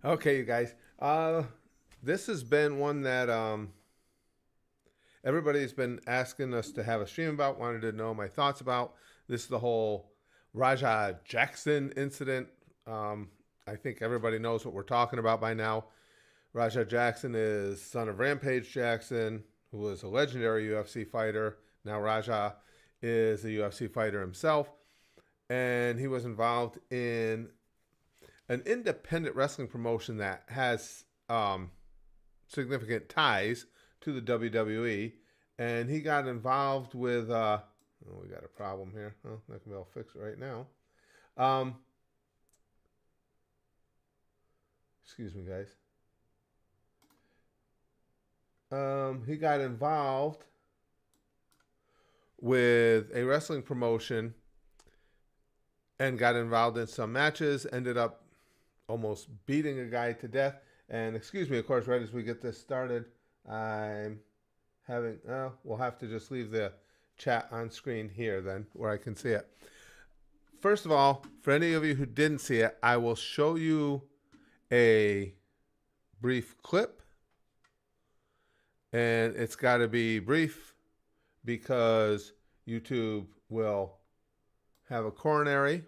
Okay, you guys. This has been one that everybody's been asking us to have a stream about, wanted to know my thoughts about. This is the whole Raja Jackson incident. I think everybody knows what we're talking about by now. Raja Jackson is son of Rampage Jackson, who was a legendary UFC fighter. Now Raja is a UFC fighter himself, and he was involved in an independent wrestling promotion that has significant ties to the WWE, and he got involved with. Oh, we got a problem here. Oh, that can be all fixed right now. Excuse me, guys. He got involved with a wrestling promotion and got involved in some matches. Ended up almost beating a guy to death. And excuse me, of course, right as we get this started, I'm having, we'll have to just leave the chat on screen here then, where I can see it. First of all, for any of you who didn't see it, I will show you a brief clip. And it's got to be brief because YouTube will have a coronary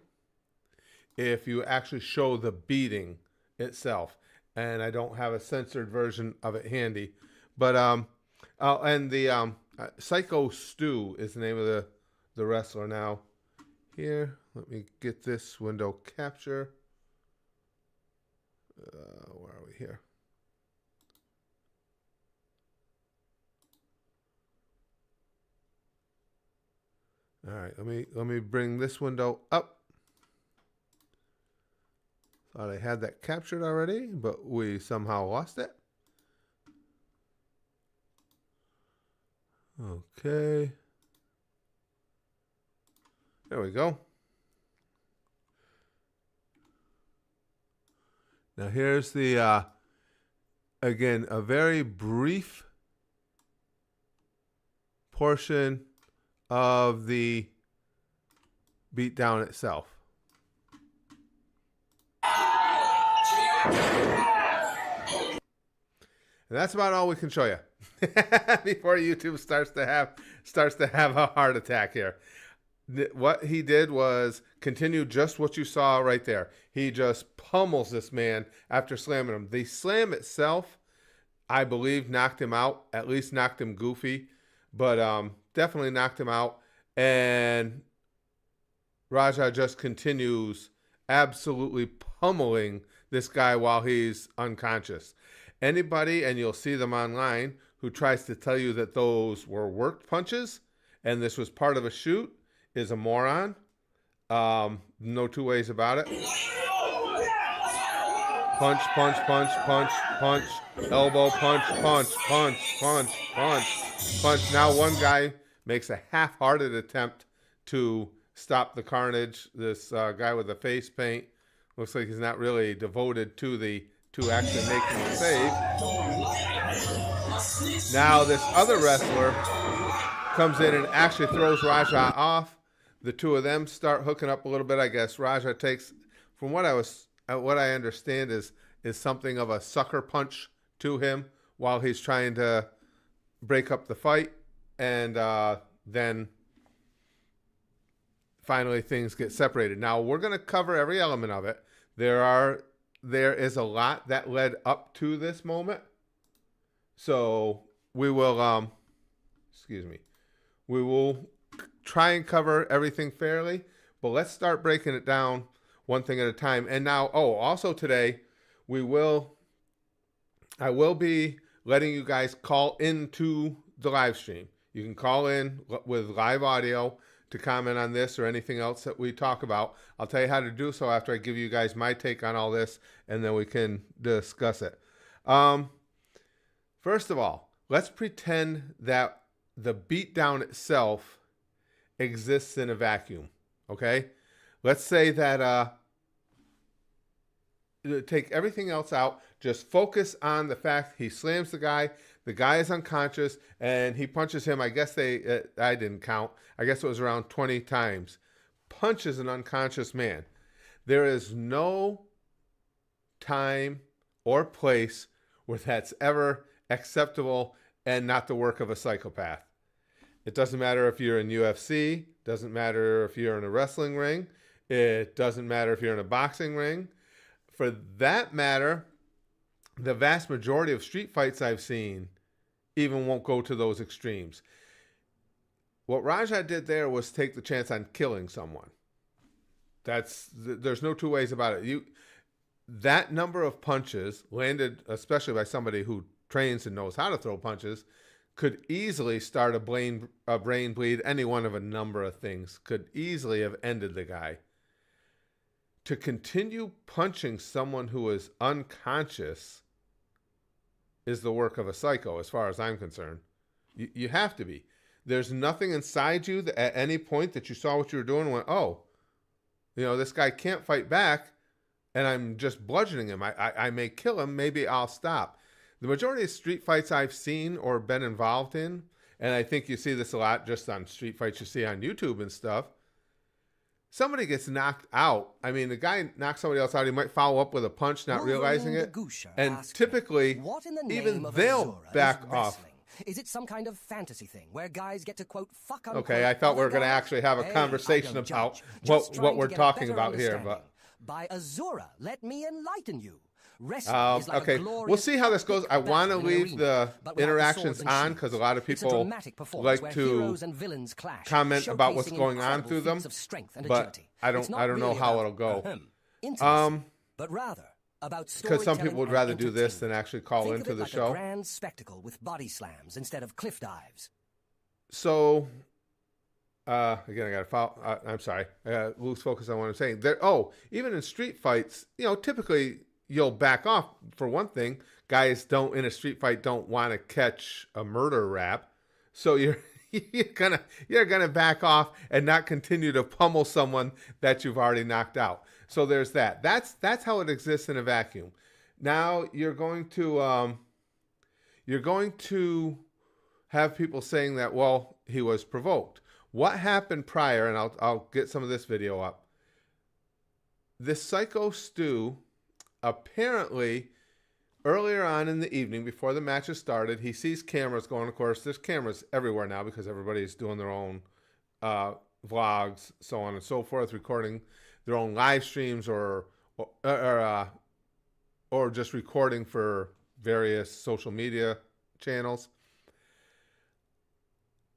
if you actually show the beating itself. And I don't have a censored version of it handy. But, and the Psycho Stu is the name of the wrestler now. Here, let me get this window capture. Where are we here? All right, let me bring this window up. Thought I had that captured already, but we somehow lost it. Okay. There we go. Now here's the, again, a very brief portion of the beatdown itself. And that's about all we can show you before YouTube starts to have a heart attack here. What he did was continue just what you saw right there. He just pummels this man after slamming him. The slam itself, I believe, knocked him out, at least knocked him goofy, but definitely knocked him out. And Raja just continues absolutely pummeling this guy while he's unconscious. Anybody, and you'll see them online, who tries to tell you that those were worked punches and this was part of a shoot is a moron. No two ways about it. Punch, punch, punch, punch, punch, elbow, punch, punch, punch, punch, punch, punch. Now one guy makes a half-hearted attempt to stop the carnage. This guy with the face paint looks like he's not really devoted to actually making the save. Now this other wrestler comes in and actually throws Raja off. The two of them start hooking up a little bit. I guess Raja takes, from what I understand, is something of a sucker punch to him while he's trying to break up the fight, and then finally things get separated. Now we're going to cover every element of it. There is a lot that led up to this moment, so we will we will try and cover everything fairly, but let's start breaking it down one thing at a time. And now, also today, I will be letting you guys call into the live stream. You can call in with live audio to comment on this or anything else that we talk about. I'll tell you how to do so after I give you guys my take on all this, and then we can discuss it. First of all, let's pretend that the beatdown itself exists in a vacuum, okay? Let's say that, take everything else out, just focus on the fact he slams the guy is unconscious, and he punches him. I guess I didn't count. I guess it was around 20 times. Punches an unconscious man. There is no time or place where that's ever acceptable and not the work of a psychopath. It doesn't matter if you're in UFC, doesn't matter if you're in a wrestling ring, it doesn't matter if you're in a boxing ring. For that matter, the vast majority of street fights I've seen even won't go to those extremes. What Raja did there was take the chance on killing someone. There's no two ways about it. That number of punches landed, especially by somebody who trains and knows how to throw punches, could easily start a brain bleed. Any one of a number of things could easily have ended the guy. To continue punching someone who is unconscious is the work of a psycho, as far as I'm concerned. You have to be. There's nothing inside you that at any point that you saw what you were doing and went, oh, this guy can't fight back, and I'm just bludgeoning him. I may kill him. Maybe I'll stop. The majority of street fights I've seen or been involved in, and I think you see this a lot just on street fights you see on YouTube and stuff, somebody gets knocked out. I mean, the guy knocks somebody else out. He might follow up with a punch, not realizing it. And typically, even they'll back off. Is it some kind of fantasy thing where guys get to quote fuck unquote? Okay, I thought we were going to actually have a conversation about what we're talking about here. But by Azura, let me enlighten you. Like okay, we'll see how this goes. I want to leave the interactions on because a lot of people like to comment about what's going on through them, but I don't know how it'll go. But rather about because some people would rather do this than actually call into the show. A grand spectacle with body slams instead of cliff dives. So, again, I got to follow. I'm sorry, lose focus on what I'm saying. Even in street fights, typically you'll back off for one thing. Guys in a street fight don't want to catch a murder rap, so you're gonna back off and not continue to pummel someone that you've already knocked out. So there's that. That's how it exists in a vacuum. Now you're going to have people saying that, well, he was provoked. What happened prior, and I'll get some of this video up. This Psycho Stu, apparently, earlier on in the evening, before the matches started, he sees cameras going. Of course, there's cameras everywhere now because everybody's doing their own vlogs, so on and so forth, recording their own live streams or just recording for various social media channels.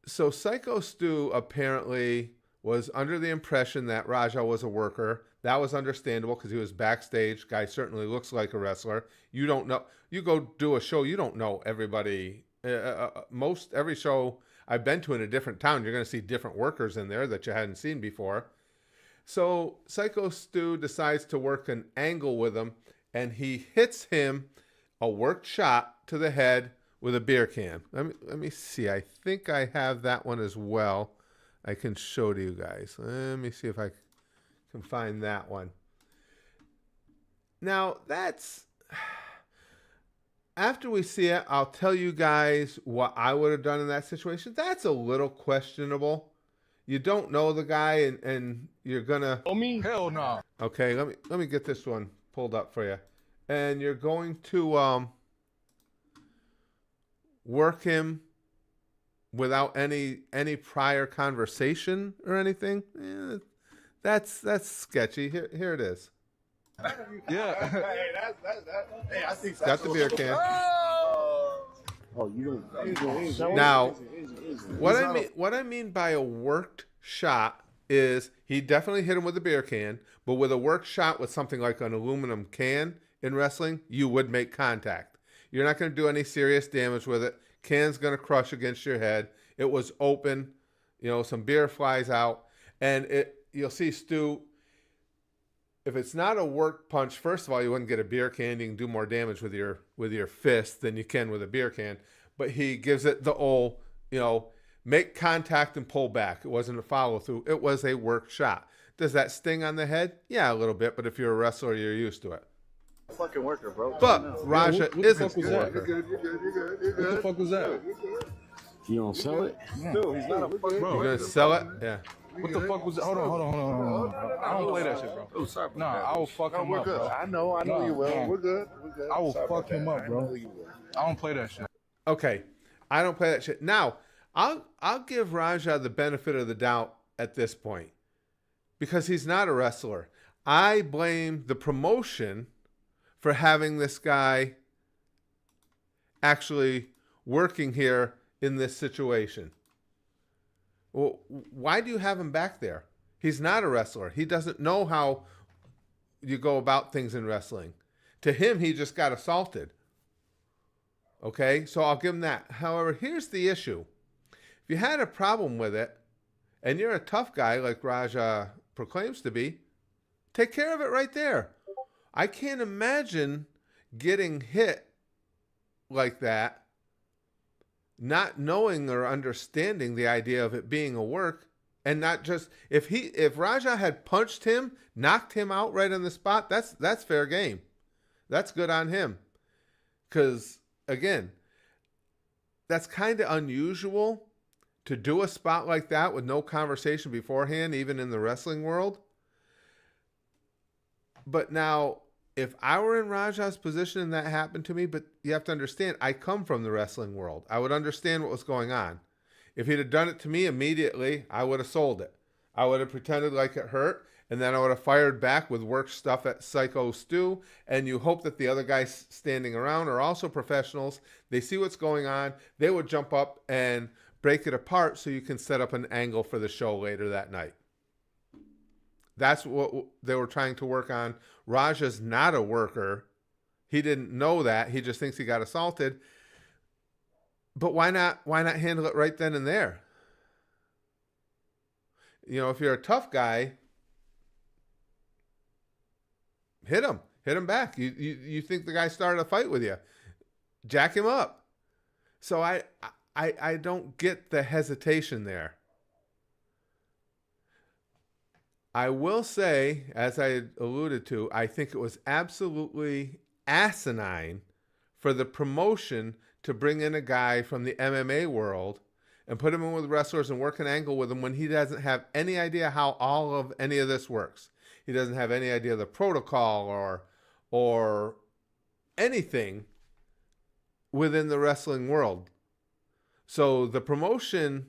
So Psycho Stu apparently was under the impression that Raja was a worker. That was understandable because he was backstage. Guy certainly looks like a wrestler. You don't know. You go do a show, you don't know everybody. Every show I've been to in a different town, you're going to see different workers in there that you hadn't seen before. So Psycho Stu decides to work an angle with him, and he hits him a worked shot to the head with a beer can. Let me see. I think I have that one as well. I can show to you guys. Let me see if I can find that one. Now, that's... After we see it, I'll tell you guys what I would have done in that situation. That's a little questionable. You don't know the guy, and you're gonna... Oh, me? Hell no. Okay, let me get this one pulled up for you. And you're going to work him without any prior conversation or anything. That's sketchy. Here it is. Yeah. Hey, I think Got the beer can. Oh, you don't. Now, what I mean by a worked shot is he definitely hit him with a beer can, but with a worked shot with something like an aluminum can in wrestling, you would make contact. You're not going to do any serious damage with it. Can's going to crush against your head. It was open. Some beer flies out. And you'll see Stu, if it's not a work punch, first of all, you wouldn't get a beer can. You can do more damage with your fist than you can with a beer can. But he gives it the old, make contact and pull back. It wasn't a follow through. It was a work shot. Does that sting on the head? Yeah, a little bit. But if you're a wrestler, you're used to it. Fucking worker, bro. But Raja isn't a worker. What the fuck was that? You don't sell it? No, he's not a fucking You're gonna sell it? Yeah. What the fuck was it? Hold on. I don't play that shit, bro. Oh, sorry. Nah, I will fuck him we're up, good. bro. I know you will. Nah. We're good. We're good. I will Sorry fuck about him that. up, bro. I know you will. I don't play that shit. Okay, I don't play that shit. Now, I'll give Raja the benefit of the doubt at this point because he's not a wrestler. I blame the promotion for having this guy actually working here in this situation. Well, why do you have him back there? He's not a wrestler. He doesn't know how you go about things in wrestling. To him, he just got assaulted. Okay, so I'll give him that. However, here's the issue. If you had a problem with it, and you're a tough guy like Raja proclaims to be, take care of it right there. I can't imagine getting hit like that, not knowing or understanding the idea of it being a work, and not just if Raja had punched him, knocked him out right on the spot, that's fair game. That's good on him. Because again, that's kind of unusual to do a spot like that with no conversation beforehand, even in the wrestling world. But now, if I were in Raja's position and that happened to me, but you have to understand, I come from the wrestling world. I would understand what was going on. If he'd have done it to me immediately, I would have sold it. I would have pretended like it hurt, and then I would have fired back with work stuff at Psycho Stu, and you hope that the other guys standing around are also professionals. They see what's going on. They would jump up and break it apart so you can set up an angle for the show later that night. That's what they were trying to work on. Raja's not a worker. He didn't know that. He just thinks he got assaulted. But why not handle it right then and there? You know, if you're a tough guy, hit him. Hit him back. You think the guy started a fight with you. Jack him up. So I don't get the hesitation there. I will say, as I alluded to, I think it was absolutely asinine for the promotion to bring in a guy from the MMA world and put him in with wrestlers and work an angle with him when he doesn't have any idea how all of any of this works. He doesn't have any idea of the protocol or anything within the wrestling world. So the promotion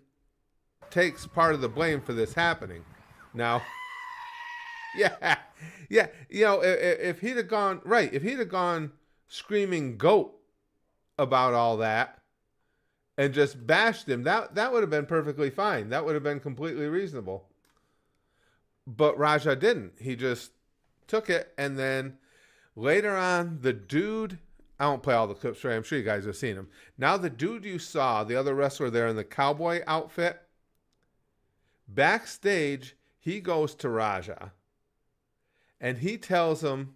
takes part of the blame for this happening. Now, yeah. You know, if he'd have gone screaming goat about all that and just bashed him, that would have been perfectly fine. That would have been completely reasonable. But Raja didn't. He just took it, and then later on, the dude, I won't play all the clips for you. I'm sure you guys have seen him. Now the dude you saw, the other wrestler there in the cowboy outfit, backstage, he goes to Raja, and he tells him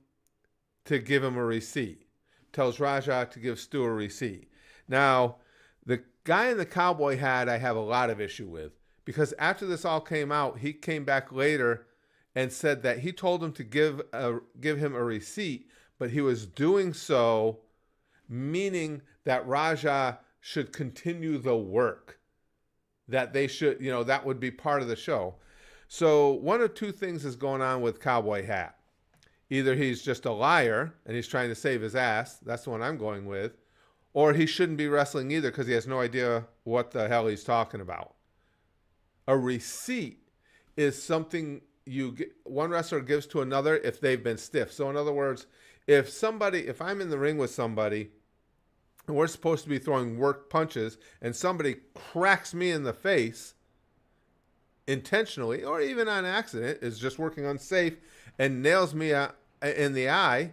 to give him a receipt. Tells Raja to give Stu a receipt. Now, the guy in the cowboy hat I have a lot of issue with, because after this all came out, he came back later and said that he told him to give him a receipt, but he was doing so meaning that Raja should continue the work. That they should, you know, that would be part of the show. So one of two things is going on with Cowboy Hat. Either he's just a liar and he's trying to save his ass. That's the one I'm going with. Or he shouldn't be wrestling either because he has no idea what the hell he's talking about. A receipt is something one wrestler gives to another if they've been stiff. So in other words, if I'm in the ring with somebody and we're supposed to be throwing work punches and somebody cracks me in the face intentionally or even on accident, is just working unsafe and nails me in the eye,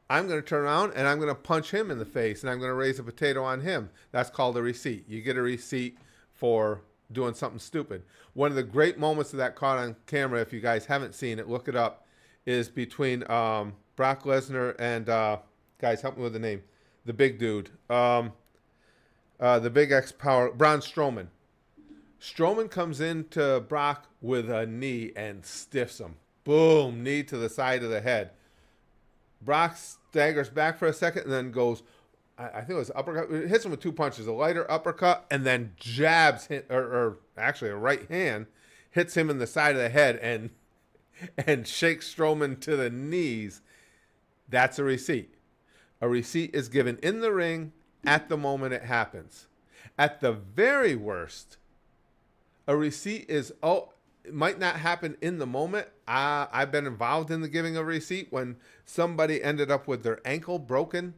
I'm going to turn around and I'm going to punch him in the face and I'm going to raise a potato on him. That's called a receipt. You get a receipt for doing something stupid. One of the great moments of that caught on camera, if you guys haven't seen it, look it up, is between Brock Lesnar and, guys, help me with the name, the big dude, the big X-Power, Braun Strowman. Strowman comes into Brock with a knee and stiffs him. Boom, knee to the side of the head. Brock staggers back for a second and then goes, I think it was uppercut, hits him with two punches, a lighter uppercut, and then jabs him, or actually a right hand, hits him in the side of the head and shakes Strowman to the knees, that's a receipt. A receipt is given in the ring at the moment it happens. At the very worst, a receipt is, it might not happen in the moment. I've been involved in the giving of a receipt when somebody ended up with their ankle broken,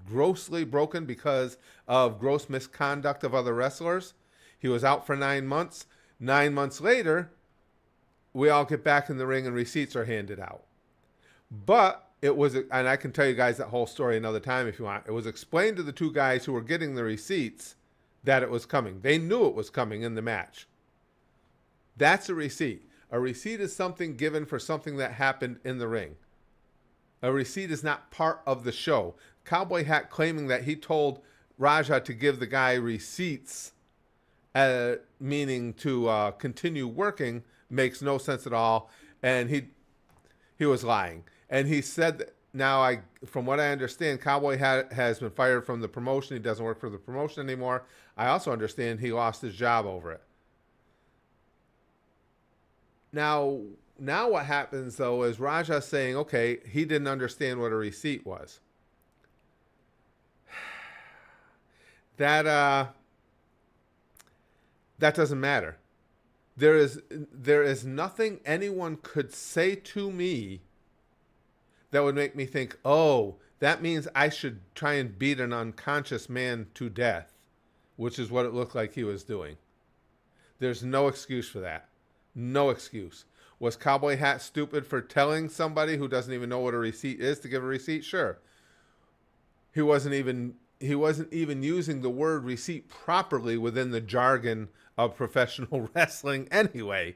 grossly broken because of gross misconduct of other wrestlers. He was out for 9 months. 9 months later, we all get back in the ring and receipts are handed out. But it was, and I can tell you guys that whole story another time if you want. It was explained to the two guys who were getting the receipts that it was coming. They knew it was coming in the match. That's a receipt. A receipt is something given for something that happened in the ring. A receipt is not part of the show. Cowboy Hat claiming that he told Raja to give the guy receipts, meaning to continue working, makes no sense at all. And he was lying. And he said that now, from what I understand, Cowboy Hat has been fired from the promotion. He doesn't work for the promotion anymore. I also understand he lost his job over it. Now what happens, though, is Raja saying, okay, he didn't understand what a receipt was. That doesn't matter. There is nothing anyone could say to me that would make me think, oh, that means I should try and beat an unconscious man to death, which is what it looked like he was doing. There's no excuse for that. No excuse. Was Cowboy Hat stupid for telling somebody who doesn't even know what a receipt is to give a receipt? Sure. He wasn't even using the word receipt properly within the jargon of professional wrestling anyway.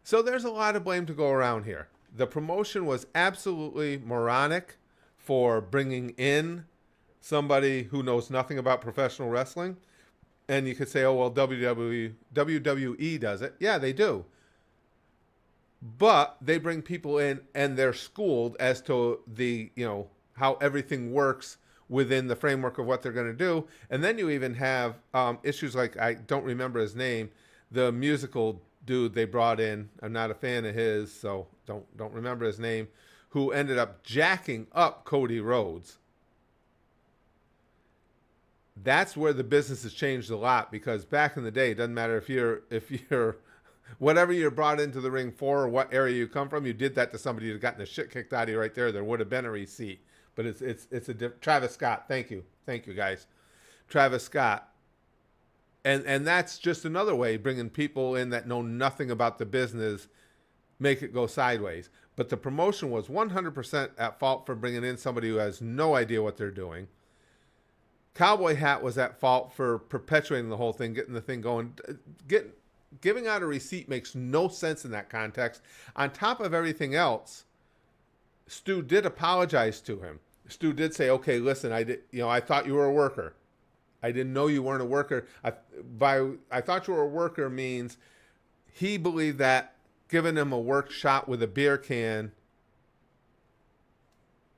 So there's a lot of blame to go around here. The promotion was absolutely moronic for bringing in somebody who knows nothing about professional wrestling. And you could say, oh, well, WWE does it. Yeah, they do. But they bring people in and they're schooled as to the, how everything works within the framework of what they're going to do. And then you even have issues like, I don't remember his name, the musical dude they brought in. I'm not a fan of his, so don't remember his name, who ended up jacking up Cody Rhodes. That's where the business has changed a lot, because back in the day, it doesn't matter if you're whatever you're brought into the ring for or what area you come from, you did that to somebody who'd gotten the shit kicked out of you right there. There would have been a receipt. But it's a Travis Scott. Thank you guys. Travis Scott. And that's just another way, bringing people in that know nothing about the business, make it go sideways. But the promotion was 100% at fault for bringing in somebody who has no idea what they're doing. Cowboy Hat was at fault for perpetuating the whole thing, getting the thing going. Giving out a receipt makes no sense in that context. On top of everything else, Stu did apologize to him. Stu did say, okay, listen, I thought you were a worker. I didn't know you weren't a worker. I thought you were a worker means he believed that giving him a work shot with a beer can,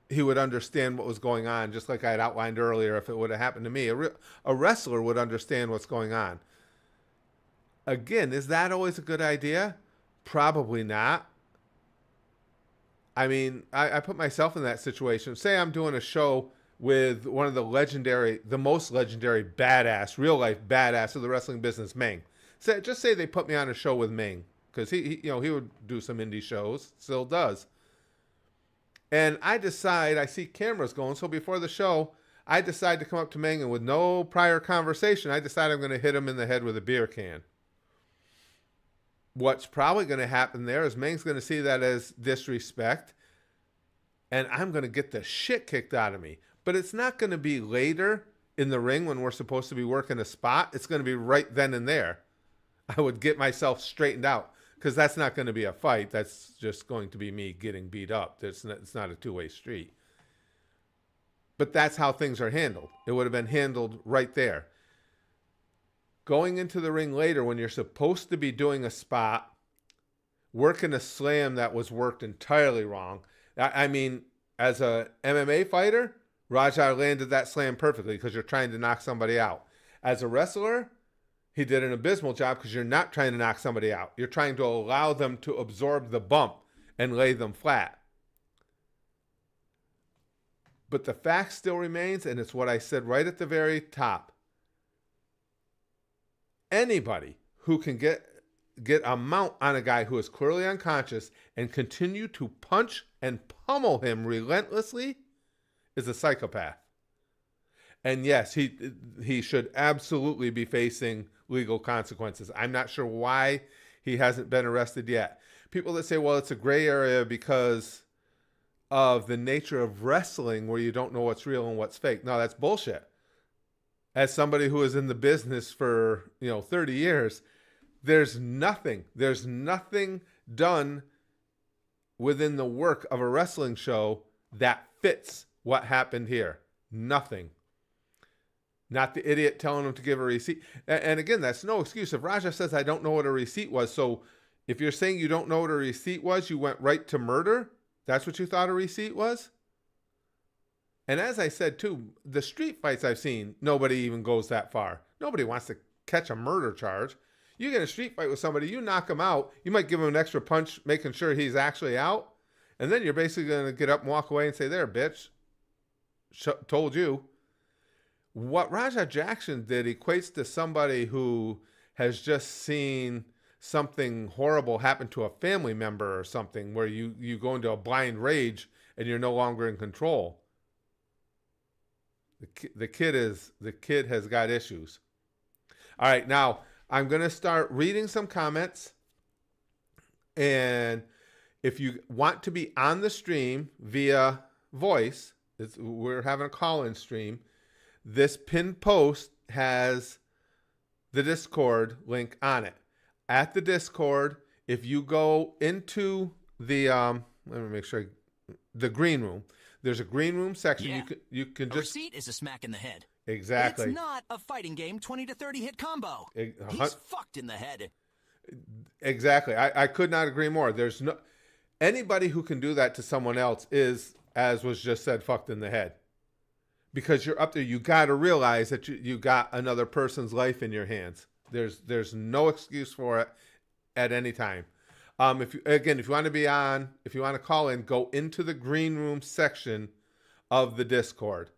he would understand what was going on, just like I had outlined earlier. If it would have happened to me, a wrestler would understand what's going on. Again, is that always a good idea? Probably not. I mean, I put myself in that situation. Say I'm doing a show with one of the most legendary badass, real life badass of the wrestling business, Meng. Just say they put me on a show with Meng, because he would do some indie shows, still does. And I see cameras going, so before the show, I decide to come up to Meng, and with no prior conversation, I decide I'm going to hit him in the head with a beer can. What's probably going to happen there is Meng's going to see that as disrespect, and I'm going to get the shit kicked out of me. But it's not going to be later in the ring when we're supposed to be working a spot. It's going to be right then and there. I would get myself straightened out, because that's not going to be a fight. That's just going to be me getting beat up. It's not a two-way street. But that's how things are handled. It would have been handled right there. Going into the ring later when you're supposed to be doing a spot, working a slam that was worked entirely wrong. I mean, as a MMA fighter, Raja landed that slam perfectly because you're trying to knock somebody out. As a wrestler, He did an abysmal job because you're not trying to knock somebody out. You're trying to allow them to absorb the bump and lay them flat. But the fact still remains, and it's what I said right at the very top. Anybody who can get a mount on a guy who is clearly unconscious and continue to punch and pummel him relentlessly is a psychopath. And yes, he should absolutely be facing legal consequences. I'm not sure why he hasn't been arrested yet. People that say, well, it's a gray area because of the nature of wrestling where you don't know what's real and what's fake. No, that's bullshit. As somebody who is in the business for, 30 years, there's nothing done within the work of a wrestling show that fits what happened here. Nothing. Not the idiot telling him to give a receipt. And again, that's no excuse. If Raja says, I don't know what a receipt was, so if you're saying you don't know what a receipt was, you went right to murder? That's what you thought a receipt was? And as I said, too, the street fights I've seen, nobody even goes that far. Nobody wants to catch a murder charge. You get in a street fight with somebody, you knock him out, you might give him an extra punch, making sure he's actually out, and then you're basically going to get up and walk away and say, there, bitch, told you. What Raja Jackson did equates to somebody who has just seen something horrible happen to a family member or something where you go into a blind rage and you're no longer in control. The kid has got issues. All right, now I'm going to start reading some comments. And if you want to be on the stream via voice, we're having a call-in stream. This pinned post has the Discord link on it. At the Discord, if you go into the let me make sure the green room. There's a green room section. Yeah. You can A just receipt is a smack in the head. exactly. It's not a fighting game 20 to 30 hit combo. He's fucked in the head. Exactly. I could not agree more. There's no anybody who can do that to someone else is, as was just said, fucked in the head. Because you're up there, you got to realize that you got another person's life in your hands. There's no excuse for it at any time. If you want to be on, if you want to call in, go into the green room section of the Discord.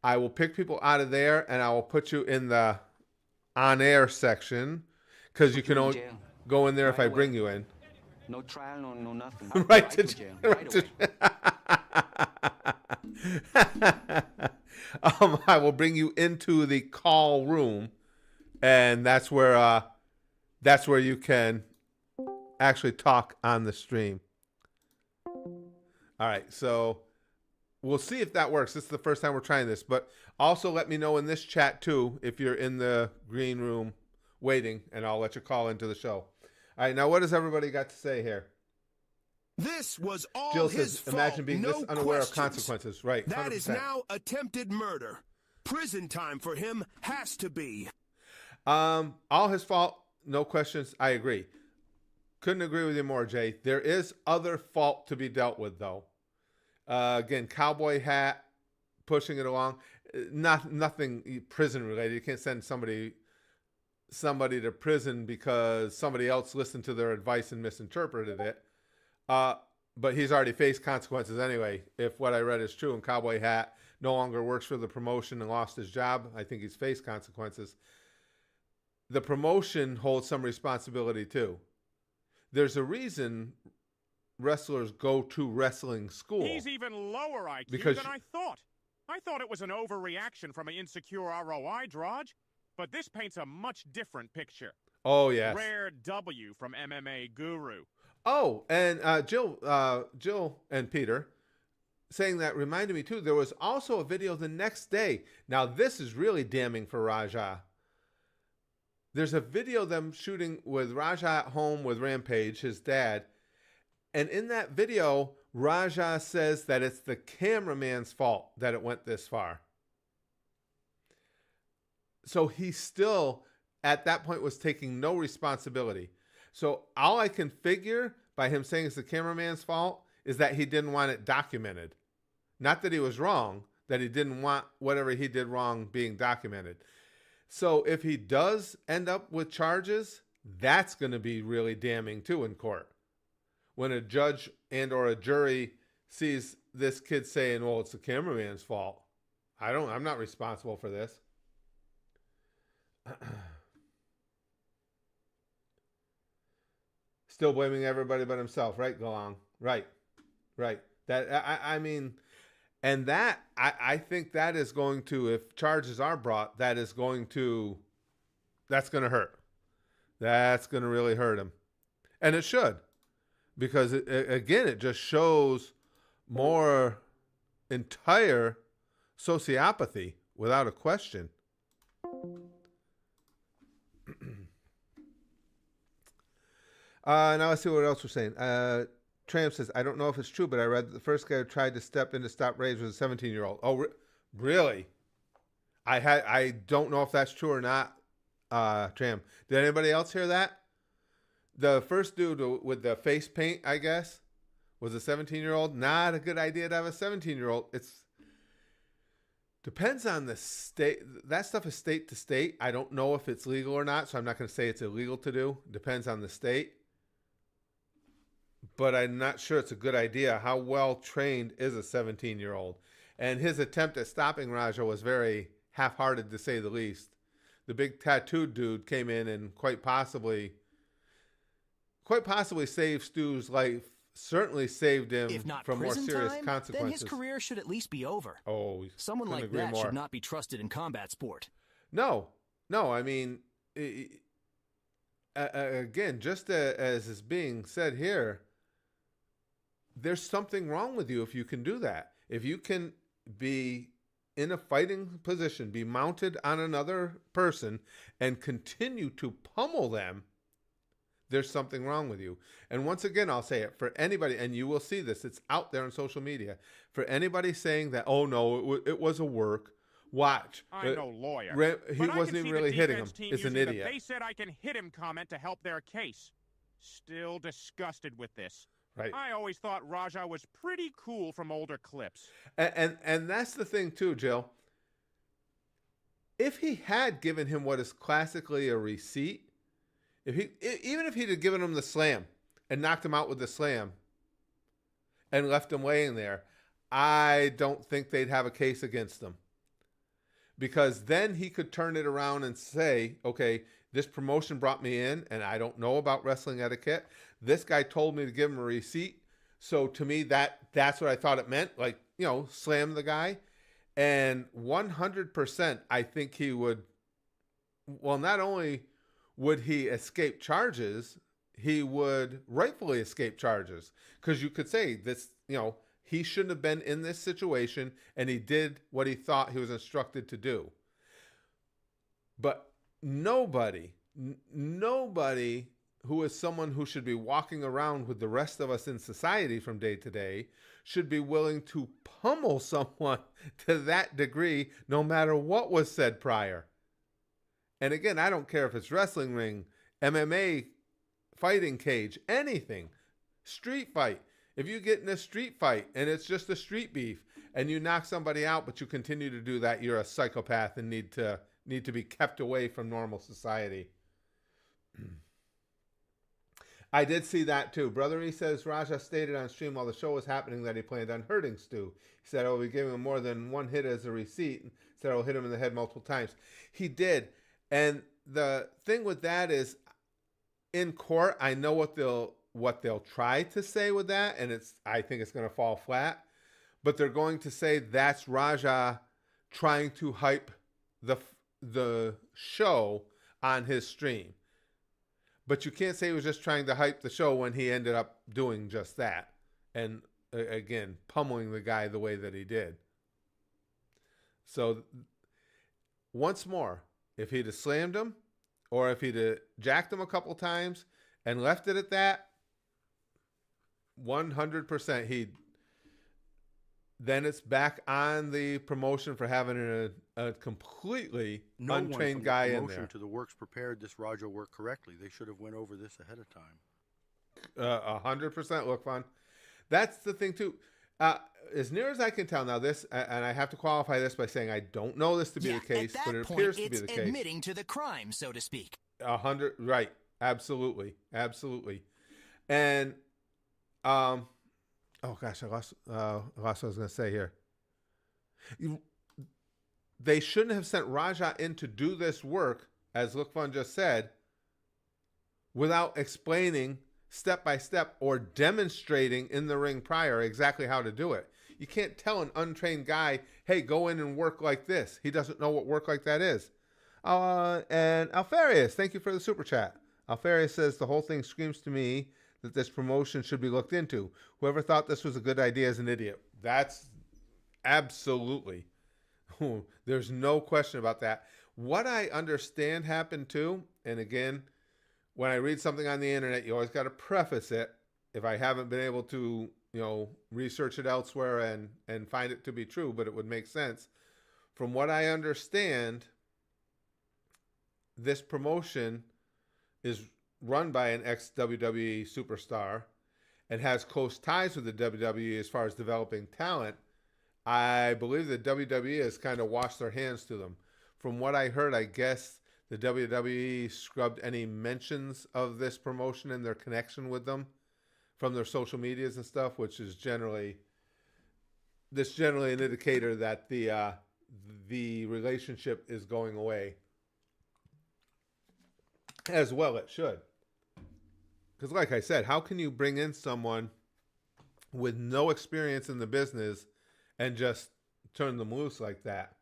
I will pick people out of there and I will put you in the on air section because you can only go in there if I bring you in. No trial, no nothing. Right to jail. I will bring you into the call room, and that's where you can actually talk on the stream. All right, so we'll see if that works. This is the first time we're trying this, but also let me know in this chat too if you're in the green room waiting, and I'll let you call into the show. All right, now what does everybody got to say here? This was all Jill his says, fault. imagine being no this unaware questions. of consequences. Right. That is 100%. now attempted murder. Prison time for him has to be. All his fault, no questions. I agree. Couldn't agree with you more, Jay. There is other fault to be dealt with, though. Again, cowboy hat, pushing it along. Nothing prison related. You can't send somebody to prison because somebody else listened to their advice and misinterpreted it. But he's already faced consequences anyway. If what I read is true and Cowboy Hat no longer works for the promotion and lost his job, I think he's faced consequences. The promotion holds some responsibility too. There's a reason wrestlers go to wrestling school. He's even lower IQ Because- than I thought. I thought it was an overreaction from an insecure ROI drudge, but this paints a much different picture. Oh, yes. Rare W from MMA Guru. Oh, and Jill and Peter saying that reminded me too. There was also a video the next day. Now this is really damning for Raja. There's a video of them shooting with Raja at home with Rampage, his dad. And in that video, Raja says that it's the cameraman's fault that it went this far. So he still, at that point, was taking no responsibility. So all I can figure by him saying it's the cameraman's fault is that he didn't want it documented. Not that he was wrong, that he didn't want whatever he did wrong being documented. So if he does end up with charges, that's going to be really damning too in court. When a judge and or a jury sees this kid saying, well, it's the cameraman's fault. I'm not responsible for this. Still blaming everybody but himself, right, Galong? Right. That I mean, and that I think that is going to, if charges are brought, that's going to hurt. That's going to really hurt him, and it should, because it just shows more entire sociopathy without a question. Now let's see what else we're saying. Tram says, I don't know if it's true, but I read that the first guy who tried to step in to stop rage was a 17-year-old. Oh, really? I don't know if that's true or not, Tram. Did anybody else hear that? The first dude with the face paint, I guess, was a 17-year-old. Not a good idea to have a 17-year-old. It's depends on the state. That stuff is state to state. I don't know if it's legal or not, so I'm not going to say it's illegal to do. Depends on the state. But I'm not sure it's a good idea. How well trained is a 17-year-old? And his attempt at stopping Raja was very half-hearted, to say the least. The big tattooed dude came in and quite possibly saved Stu's life. Certainly saved him If not from more prison serious time, consequences. then his career should at least be over. Oh, someone like that should not be trusted in combat sport. No. I mean, again, just as is being said here, there's something wrong with you if you can do that. If you can be in a fighting position, be mounted on another person, and continue to pummel them, there's something wrong with you. And once again, I'll say it for anybody, and you will see this, it's out there on social media, for anybody saying that, oh no, it was a work, watch. I'm no lawyer. He wasn't even really hitting him. It's an idiot. They said I can hit him comment to help their case. Still disgusted with this. Right. I always thought Raja was pretty cool from older clips. And that's the thing too, Jill. If he had given him what is classically a receipt, even if he'd have given him the slam and knocked him out with the slam and left him laying there, I don't think they'd have a case against him. Because then he could turn it around and say, okay, this promotion brought me in and I don't know about wrestling etiquette. This guy told me to give him a receipt. So to me, that's what I thought it meant. Like, slam the guy. And 100%, I think he would, well, not only would he escape charges, he would rightfully escape charges. Because you could say this, he shouldn't have been in this situation and he did what he thought he was instructed to do. But nobody who is someone who should be walking around with the rest of us in society from day to day should be willing to pummel someone to that degree, no matter what was said prior. And again, I don't care if it's wrestling ring, MMA, fighting cage, anything, street fight. If you get in a street fight and it's just a street beef and you knock somebody out, but you continue to do that, you're a psychopath and need to be kept away from normal society. I did see that too. Brother E says Raja stated on stream while the show was happening that he planned on hurting Stu. He said, I will be giving him more than one hit as a receipt. He said, I will hit him in the head multiple times. He did. And the thing with that is, in court, I know what they'll try to say with that, and I think it's going to fall flat. But they're going to say that's Raja trying to hype the show on his stream. But you can't say he was just trying to hype the show when he ended up doing just that. And again, pummeling the guy the way that he did. So once more, if he'd have slammed him or if he'd have jacked him a couple times and left it at that, 100% then it's back on the promotion for having a completely untrained guy in there. To the works prepared this Raja work correctly. They should have went over this ahead of time. 100% look fun. That's the thing too. As near as I can tell now, this, and I have to qualify this by saying I don't know this to be the case, but it appears to be the case. It's admitting to the crime, so to speak. 100, right? Absolutely, absolutely. And oh gosh, I lost what I was going to say here. They shouldn't have sent Raja in to do this work, as Lukvan just said, without explaining step by step or demonstrating in the ring prior exactly how to do it. You can't tell an untrained guy, hey, go in and work like this. He doesn't know what work like that is. And Alfarius, thank you for the super chat. Alfarius says, the whole thing screams to me that this promotion should be looked into. Whoever thought this was a good idea is an idiot. That's absolutely. There's no question about that. What I understand happened too, and again, when I read something on the internet, you always got to preface it. If I haven't been able to, research it elsewhere and find it to be true, but it would make sense. From what I understand, this promotion is run by an ex-WWE superstar and has close ties with the WWE as far as developing talent. I believe the WWE has kind of washed their hands to them. From what I heard, I guess the WWE scrubbed any mentions of this promotion and their connection with them from their social medias and stuff, which is generally an indicator that the relationship is going away. As well it should. Because like I said, how can you bring in someone with no experience in the business and just turn them loose like that?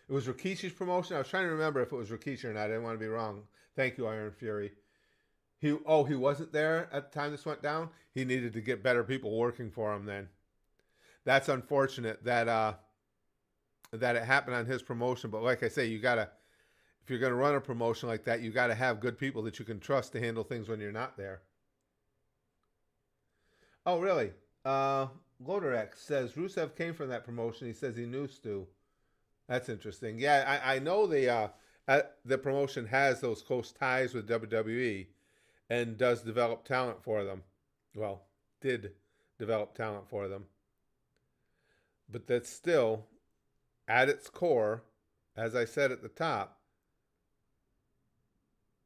It was Rikishi's promotion. I was trying to remember if it was Rikishi or not. I didn't want to be wrong. Thank you, Iron Fury. He wasn't there at the time this went down. He needed to get better people working for him then. That's unfortunate that it happened on his promotion. But like I say, if you're going to run a promotion like that, you got to have good people that you can trust to handle things when you're not there. Oh, really? Loaderex says Rusev came from that promotion. He says he knew Stu. That's interesting. Yeah, I know the promotion has those close ties with WWE and does develop talent for them. Well, did develop talent for them. But that's still, at its core, as I said at the top,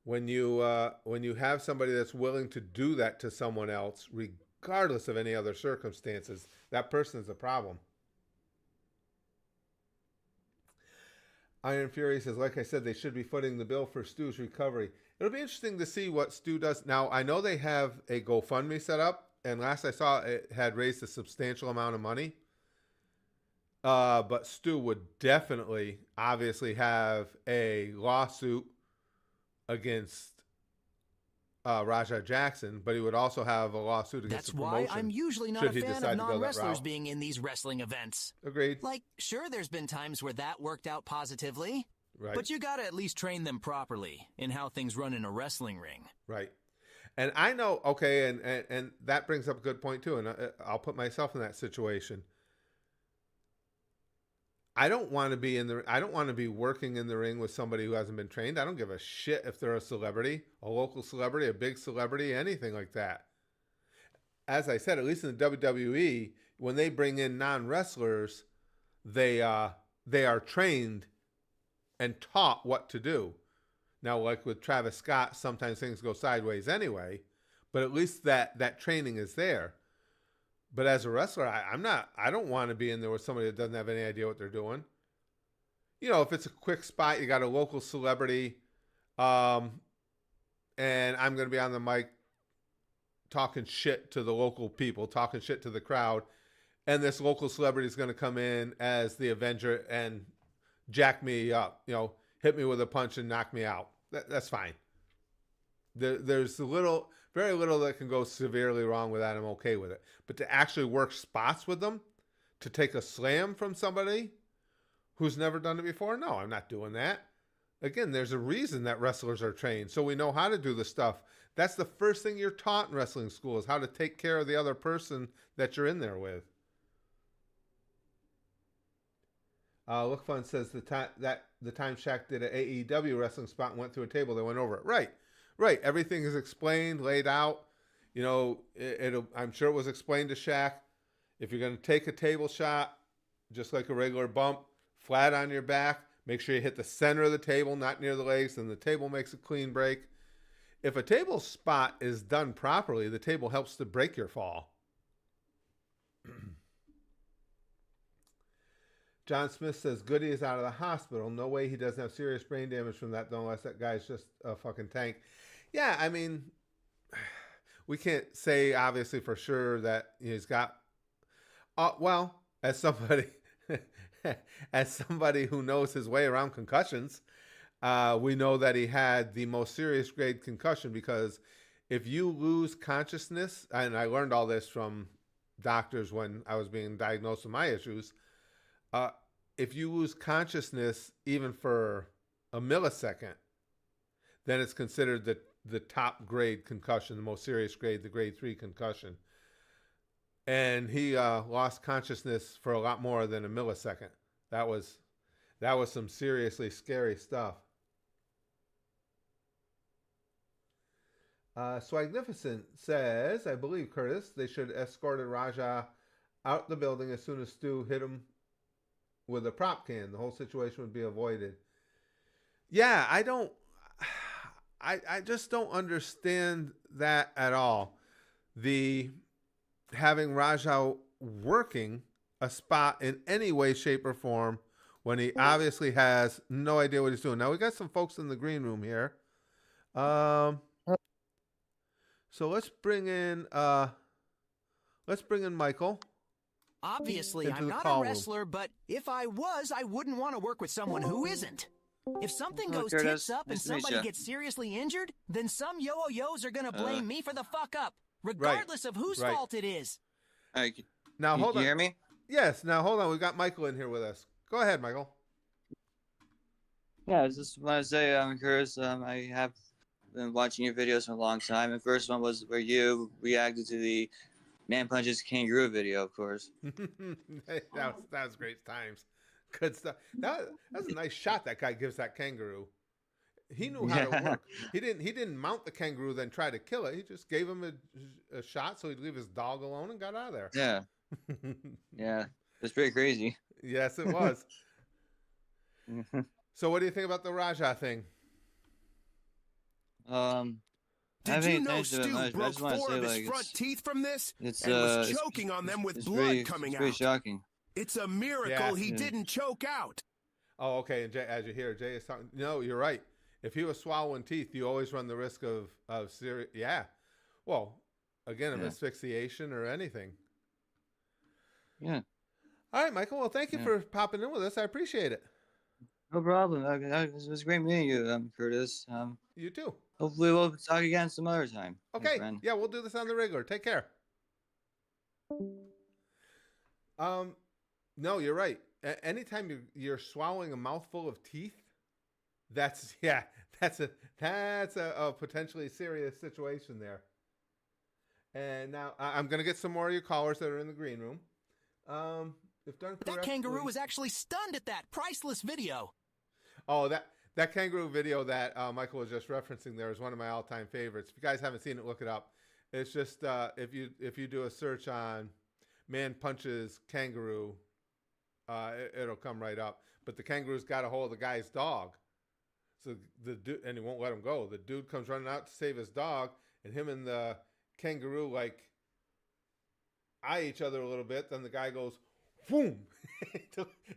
when you have somebody that's willing to do that to someone else, regardless of any other circumstances, that person is a problem. Iron Fury says, like I said, they should be footing the bill for Stu's recovery. It'll be interesting to see what Stu does. Now, I know they have a GoFundMe set up, and last I saw it had raised a substantial amount of money. But Stu would definitely, obviously, have a lawsuit against Raja Jackson, but he would also have a lawsuit against the promotion. That's why I'm usually not a fan of non-wrestlers being in these wrestling events. Agreed. Like, sure, there's been times where that worked out positively, right? But you gotta at least train them properly in how things run in a wrestling ring. Right. And I know, okay, and that brings up a good point too, and I'll put myself in that situation. I don't want to be working in the ring with somebody who hasn't been trained. I don't give a shit if they're a celebrity, a local celebrity, a big celebrity, anything like that. As I said, at least in the WWE, when they bring in non-wrestlers, they are trained and taught what to do. Now, like with Travis Scott, sometimes things go sideways anyway, but at least that training is there. But as a wrestler, I don't want to be in there with somebody that doesn't have any idea what they're doing. You know, if it's a quick spot, you got a local celebrity, and I'm going to be on the mic talking shit to the local people, talking shit to the crowd, and this local celebrity is going to come in as the Avenger and jack me up, hit me with a punch and knock me out. That's fine. There's very little that can go severely wrong with that. I'm okay with it. But to actually work spots with them, to take a slam from somebody who's never done it before, no, I'm not doing that. Again, there's a reason that wrestlers are trained, so we know how to do the stuff. That's the first thing you're taught in wrestling school, is how to take care of the other person that you're in there with. Look Fun says the time Shaq did an AEW wrestling spot and went through a table, they went over it. Right. Everything is explained, laid out. I'm sure it was explained to Shaq. If you're going to take a table shot, just like a regular bump, flat on your back, make sure you hit the center of the table, not near the legs, and the table makes a clean break. If a table spot is done properly, the table helps to break your fall. John Smith says Goody is out of the hospital. No way he doesn't have serious brain damage from that, though, unless that guy's just a fucking tank. Yeah, I mean, we can't say obviously for sure that he's got. Well, as somebody who knows his way around concussions, we know that he had the most serious grade concussion, because if you lose consciousness, and I learned all this from doctors when I was being diagnosed with my issues. If you lose consciousness even for a millisecond, then it's considered the top grade concussion, the most serious grade, the grade 3 concussion. And he lost consciousness for a lot more than a millisecond. That was some seriously scary stuff. Swagnificent says, I believe, Curtis, they should escorted Raja out the building as soon as Stu hit him with a prop can. The whole situation would be avoided. Yeah, I just don't understand that at all. Having Raja working a spot in any way, shape, or form when he obviously has no idea what he's doing. Now we got some folks in the green room here. So let's bring in Michael. Obviously, I'm not a wrestler, but if I was, I wouldn't want to work with someone who isn't. If something goes tits up and somebody gets seriously injured, then some yo-yos are going to blame me for the fuck up, regardless of whose fault it is. Now, hold on. Can you hear me? Yes. Now, hold on. We've got Michael in here with us. Go ahead, Michael. Yeah, I just want to say, Curtis, I have been watching your videos for a long time. The first one was where you reacted to the Man Punches Kangaroo video, of course. that was great times. Good stuff. That was a nice shot that guy gives that kangaroo. He knew how to work. He didn't mount the kangaroo then try to kill it. He just gave him a shot so he'd leave his dog alone and got out of there. Yeah. Yeah. It's pretty crazy. Yes, it was. So what do you think about the Raja thing? Did you know Stu broke 4 of his front teeth from this and was choking on them with blood coming out? It's pretty shocking. It's a miracle he didn't choke out. Oh, okay. And Jay, as you hear, Jay is talking. No, you're right. If he was swallowing teeth, you always run the risk of serious. Yeah. Well, again, of asphyxiation or anything. Yeah. All right, Michael. Well, thank you for popping in with us. I appreciate it. No problem. It was great meeting you, Curtis. You too. Hopefully we'll talk again some other time. Okay. Yeah, we'll do this on the regular. Take care. No, you're right. Anytime you're swallowing a mouthful of teeth, that's a potentially serious situation there. And now I'm going to get some more of your callers that are in the green room. If done correctly, that kangaroo was actually stunned at that priceless video. Oh, that kangaroo video that Michael was just referencing there is one of my all-time favorites. If you guys haven't seen it, look it up. It's just if you do a search on Man Punches Kangaroo, it'll come right up. But the kangaroo's got a hold of the guy's dog, so the dude, and he won't let him go. The dude comes running out to save his dog, and him and the kangaroo eye each other a little bit. Then the guy goes, boom,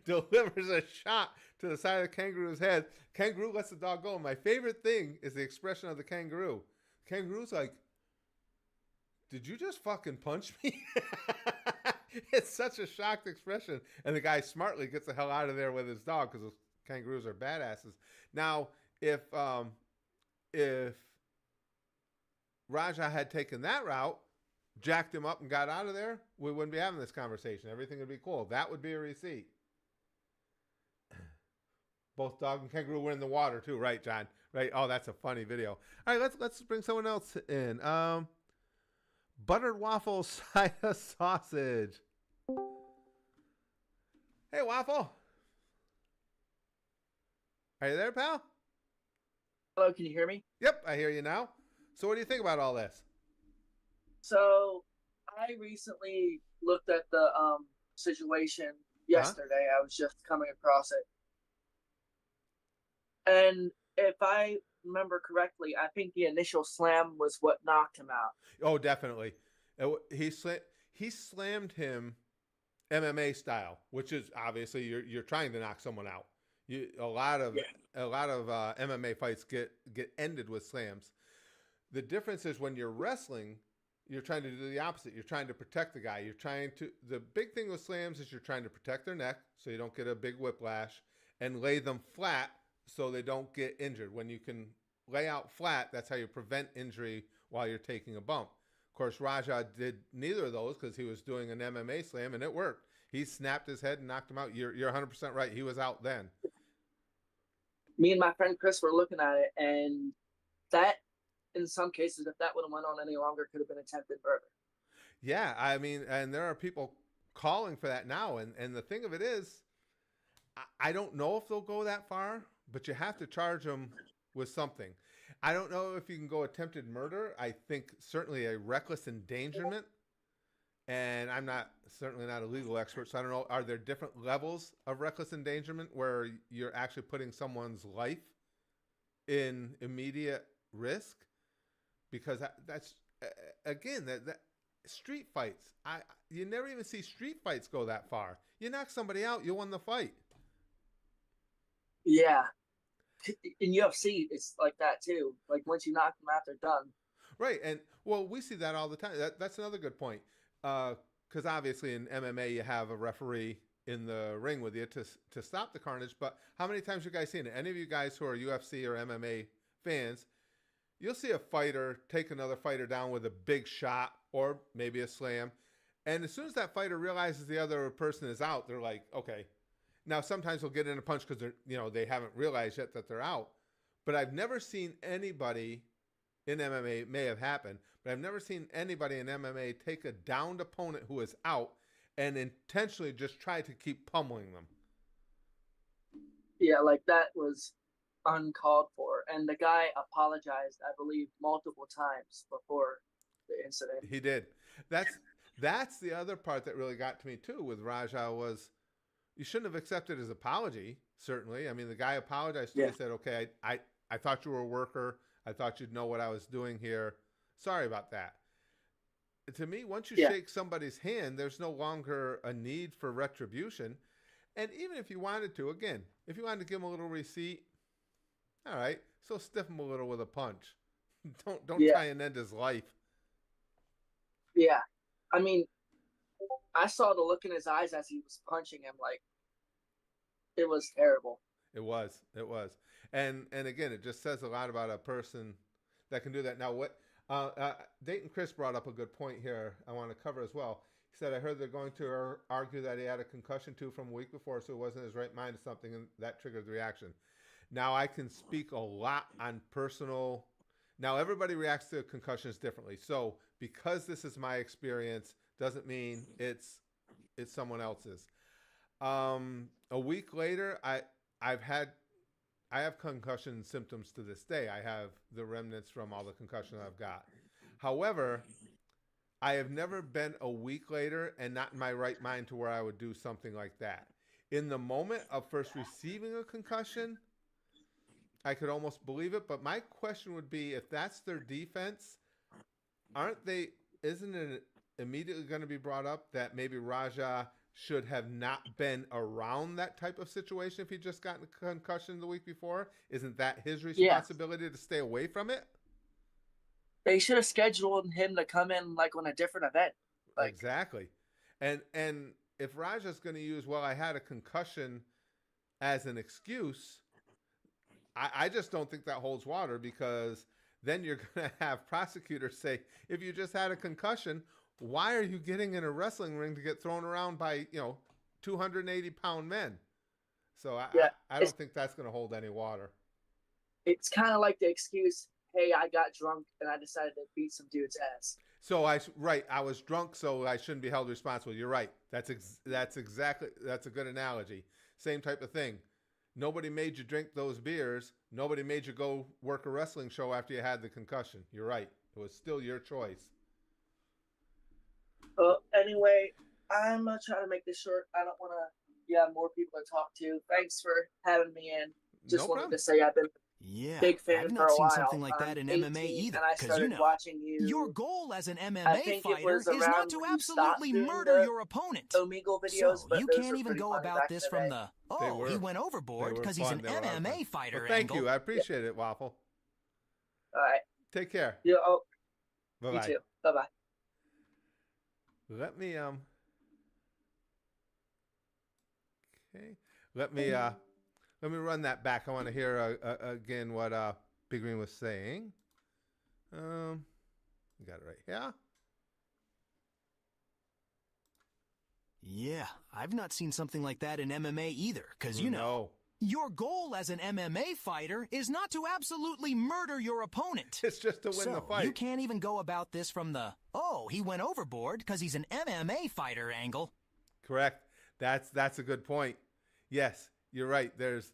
delivers a shot to the side of the kangaroo's head. Kangaroo lets the dog go. And my favorite thing is the expression of the kangaroo. Kangaroo's like, did you just fucking punch me? It's such a shocked expression. And the guy smartly gets the hell out of there with his dog because those kangaroos are badasses. Now, if Raja had taken that route, jacked him up and got out of there, we wouldn't be having this conversation. Everything would be cool. That would be a receipt. Both dog and kangaroo were in the water too, right, John? Right? Oh, that's a funny video. All right, let's bring someone else in. Buttered waffle side of sausage. Hey, Waffle. Are you there, pal? Hello, can you hear me? Yep, I hear you now. So what do you think about all this? So, I recently looked at the situation yesterday. I was just coming across it. And if I remember correctly, I think the initial slam was what knocked him out. Oh, definitely. He slammed him MMA style, which is obviously you're trying to knock someone out. A lot of MMA fights get ended with slams. The difference is when you're wrestling, you're trying to do the opposite. You're trying to protect the guy. The big thing with slams is you're trying to protect their neck so you don't get a big whiplash, and lay them flat so they don't get injured. When you can lay out flat, that's how you prevent injury while you're taking a bump. Of course, Raja did neither of those because he was doing an MMA slam, and it worked. He snapped his head and knocked him out. You're 100% right. He was out then. Me and my friend Chris were looking at it, and that, in some cases, if that would have went on any longer, could have been attempted murder. Yeah, I mean, and there are people calling for that now. And the thing of it is, I don't know if they'll go that far, but you have to charge them with something. I don't know if you can go attempted murder. I think certainly a reckless endangerment. And I'm certainly not a legal expert, so I don't know. Are there different levels of reckless endangerment where you're actually putting someone's life in immediate risk? Because that's again that street fights. You never even see street fights go that far. You knock somebody out, you won the fight. Yeah. In UFC, it's like that too. Like once you knock them out, they're done. Right, and well, we see that all the time. That's another good point. Because obviously in MMA you have a referee in the ring with you to stop the carnage. But how many times you guys seen it? Any of you guys who are UFC or MMA fans, you'll see a fighter take another fighter down with a big shot or maybe a slam, and as soon as that fighter realizes the other person is out, they're like, okay. Now sometimes they'll get in a punch because they haven't realized yet that they're out. But I've never seen anybody in MMA, it may have happened, but I've never seen anybody in MMA take a downed opponent who is out and intentionally just try to keep pummeling them. Yeah, like that was uncalled for. And the guy apologized, I believe, multiple times before the incident. He did. That's the other part that really got to me too with Raja was you shouldn't have accepted his apology, certainly. I mean, the guy apologized to me and said, okay, I thought you were a worker. I thought you'd know what I was doing here. Sorry about that. To me, once you shake somebody's hand, there's no longer a need for retribution. And even if you wanted to, again, if you wanted to give him a little receipt, all right, so stiff him a little with a punch. Don't try and end his life. Yeah. I mean, I saw the look in his eyes as he was punching him. Like, it was terrible. It was. And again, it just says a lot about a person that can do that. Now, what Dayton Chris brought up a good point here I want to cover as well. He said, I heard they're going to argue that he had a concussion too from a week before, so he wasn't in his right mind or something, and that triggered the reaction. Now, I can speak a lot on personal. Now, everybody reacts to concussions differently. So because this is my experience doesn't mean it's someone else's. A week later, I have concussion symptoms to this day. I have the remnants from all the concussion I've got. However, I have never been a week later and not in my right mind to where I would do something like that. In the moment of first receiving a concussion, I could almost believe it. But my question would be, if that's their defense, isn't it immediately going to be brought up that maybe Raja should have not been around that type of situation if he just gotten a concussion the week before? Isn't that his responsibility to stay away from it? They should have scheduled him to come in like on a different event. Exactly. And if Raja's going to use, well, I had a concussion as an excuse, I just don't think that holds water, because then you're going to have prosecutors say, if you just had a concussion, why are you getting in a wrestling ring to get thrown around by, 280-pound men? So I don't think that's going to hold any water. It's kind of like the excuse, hey, I got drunk and I decided to beat some dude's ass. So I was drunk, so I shouldn't be held responsible. You're right. That's a good analogy. Same type of thing. Nobody made you drink those beers. Nobody made you go work a wrestling show after you had the concussion. You're right. It was still your choice. Anyway, I'm gonna try to make this short. I don't want to have more people to talk to. Thanks for having me in. Just wanted to say I've been big fan I've for not a seen while. something like that in I'm MMA 18, either. and I started watching you. Your goal as an I MMA think fighter is not to absolutely murder your opponent. Omegle videos, so but you can't even go about this from the he went overboard because he's an MMA fighter. Well, thank you. I appreciate it, Waffle. All right. Take care. Yeah. Bye-bye. You too. Bye-bye. Let me okay. Let me run that back. I want to hear again what Big Green was saying. Got it right here. Yeah, I've not seen something like that in MMA either, because your goal as an MMA fighter is not to absolutely murder your opponent. It's just to win the fight. You can't even go about this from the, he went overboard because he's an MMA fighter angle. Correct. That's a good point. Yes, you're right. There's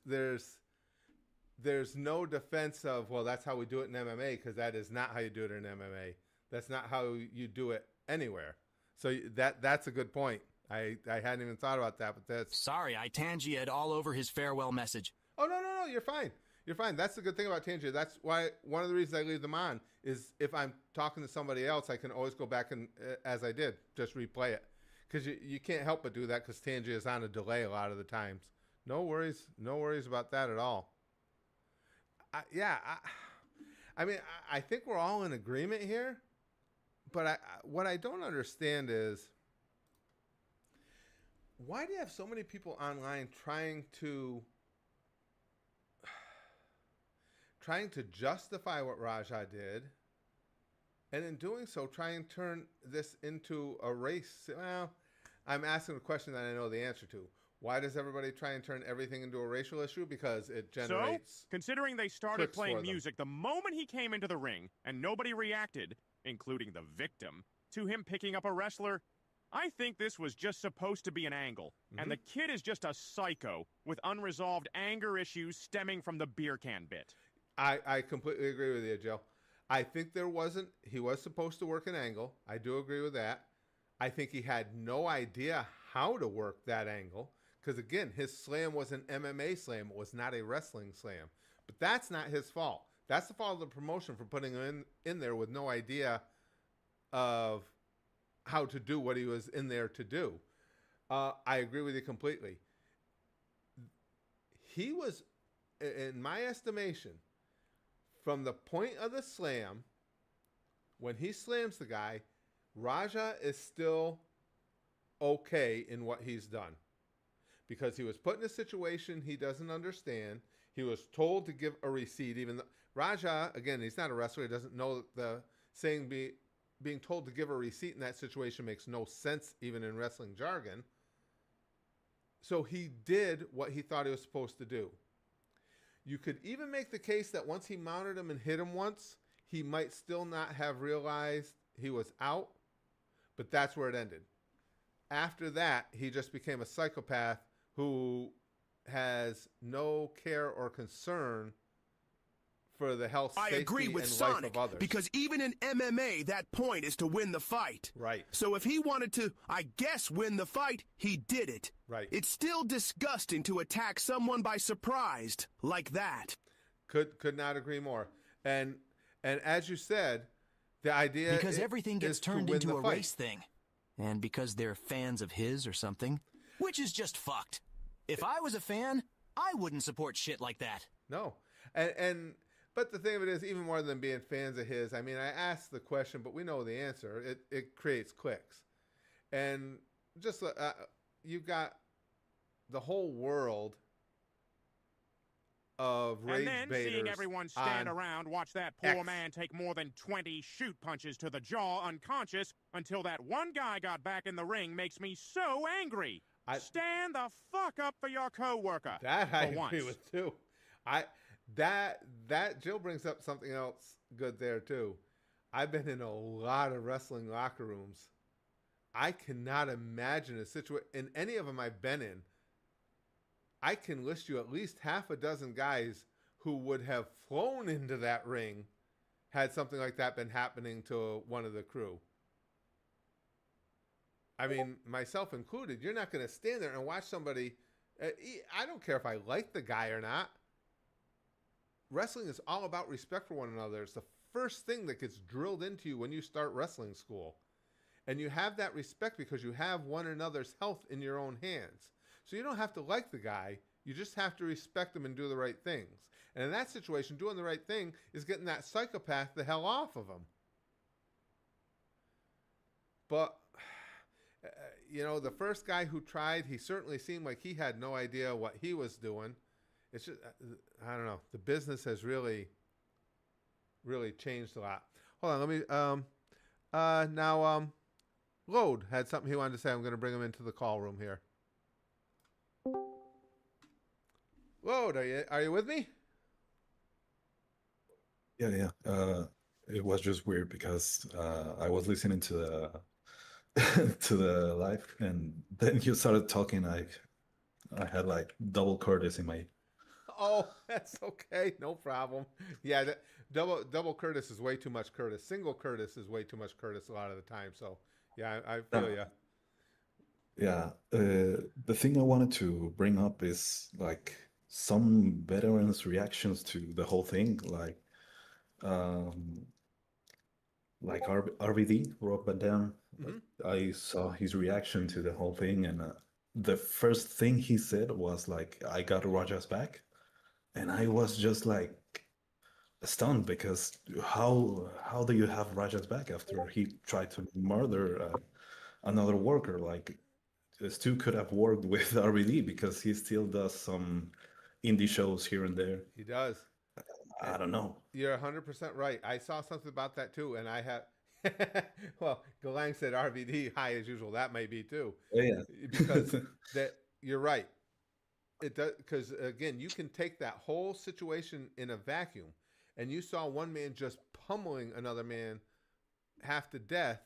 no defense of, well, that's how we do it in MMA, because that is not how you do it in MMA. That's not how you do it anywhere. So that's a good point. I hadn't even thought about that, but that's... Sorry, I tangied all over his farewell message. Oh, no, you're fine. You're fine. That's the good thing about Tangia. That's why one of the reasons I leave them on is if I'm talking to somebody else, I can always go back and, as I did, just replay it. Because you can't help but do that because Tangia is on a delay a lot of the times. No worries about that at all. I mean, I think we're all in agreement here, but what I don't understand is, why do you have so many people online trying to justify what Raja did, and in doing so, try and turn this into a race? Well, I'm asking a question that I know the answer to. Why does everybody try and turn everything into a racial issue? Because it generates... So, considering they started playing music the moment he came into the ring, and nobody reacted, including the victim, to him picking up a wrestler, I think this was just supposed to be an angle. Mm-hmm. And the kid is just a psycho with unresolved anger issues stemming from the beer can bit. I completely agree with you, Joe. I think he was supposed to work an angle. I do agree with that. I think he had no idea how to work that angle. Because, again, his slam was an MMA slam. It was not a wrestling slam. But that's not his fault. That's the fault of the promotion for putting him in there with no idea of how to do what he was in there to do. I agree with you completely. He was, in my estimation, from the point of the slam, when he slams the guy, Raja is still okay in what he's done. Because he was put in a situation he doesn't understand. He was told to give a receipt, even though Raja, again, he's not a wrestler. He doesn't know that the saying being told to give a receipt in that situation makes no sense, even in wrestling jargon. So he did what he thought he was supposed to do. You could even make the case that once he mounted him and hit him once, he might still not have realized he was out, but that's where it ended. After that, he just became a psychopath who has no care or concern for the health, safety, I agree with and Sonic, life of others. because even in MMA, that point is to win the fight. Right. So if he wanted to, I guess, win the fight, he did it. Right. It's still disgusting to attack someone by surprise like that. Could not agree more. And as you said, the idea because everything gets turned into a race thing, and because they're fans of his or something, which is just fucked. If I was a fan, I wouldn't support shit like that. No. But the thing of it is, even more than being fans of his, I mean, I asked the question, but we know the answer. It creates clicks. And just you've got the whole world of rage baiters. And then seeing everyone stand around watch that poor man take more than 20 shoot punches to the jaw unconscious until that one guy got back in the ring makes me so angry. Stand the fuck up for your coworker. That I agree with too. That Jill brings up something else good there too. I've been in a lot of wrestling locker rooms. I cannot imagine a situation in any of them I've been in. I can list you at least half a dozen guys who would have flown into that ring had something like that been happening to one of the crew. I mean, myself included, you're not going to stand there and watch somebody. I don't care if I like the guy or not. Wrestling is all about respect for one another. It's the first thing that gets drilled into you when you start wrestling school. And you have that respect because you have one another's health in your own hands. So you don't have to like the guy. You just have to respect him and do the right things. And in that situation, doing the right thing is getting that psychopath the hell off of him. But, you know, the first guy who tried, he certainly seemed like he had no idea what he was doing. It's just, I don't know. The business has really changed a lot. Hold on, let me, now, Load had something he wanted to say. I'm going to bring him into the call room here. Load, are you with me? Yeah. It was just weird because I was listening to the to the live, and then you started talking. I had like double Curtis in my. Oh, that's okay, no problem. Yeah, double Curtis is way too much Curtis. Single Curtis is way too much Curtis a lot of the time. So yeah, I feel you. Yeah, the thing I wanted to bring up is like some veterans' reactions to the whole thing, like RVD, Rob Van Dam. I saw his reaction to the whole thing, and the first thing he said was like, "I got Raja's back," and I was just like stunned because how do you have Raja's back after he tried to murder another worker? Like, Stu could have worked with RVD because he still does some indie shows here and there. He does. I don't know. You're 100% right. I saw something about that too, and I have. Well, Galang said RVD high as usual. That may be too. Yeah. Because that you're right. It does, because again, you can take that whole situation in a vacuum, and you saw one man just pummeling another man half to death.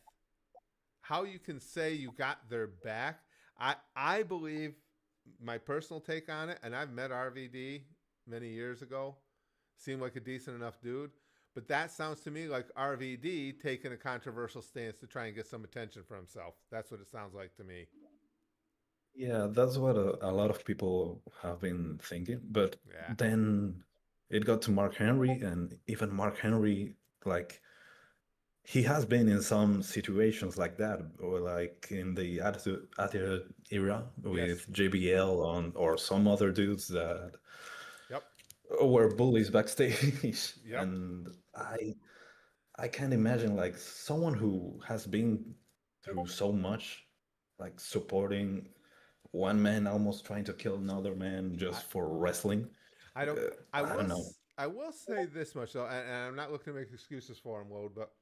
How you can say you got their back? I believe, my personal take on it, and I've met RVD many years ago. Seemed like a decent enough dude. But that sounds to me like RVD taking a controversial stance to try and get some attention for himself. That's what it sounds like to me. Yeah, that's what a lot of people have been thinking. But then it got to Mark Henry, and even Mark Henry, like, he has been in some situations like that, or like in the Attitude era with JBL or some other dudes that were bullies backstage. And I can't imagine like someone who has been through so much, like supporting one man almost trying to kill another man just for wrestling. I don't know. I will say this much though, and I'm not looking to make excuses for him, Load, but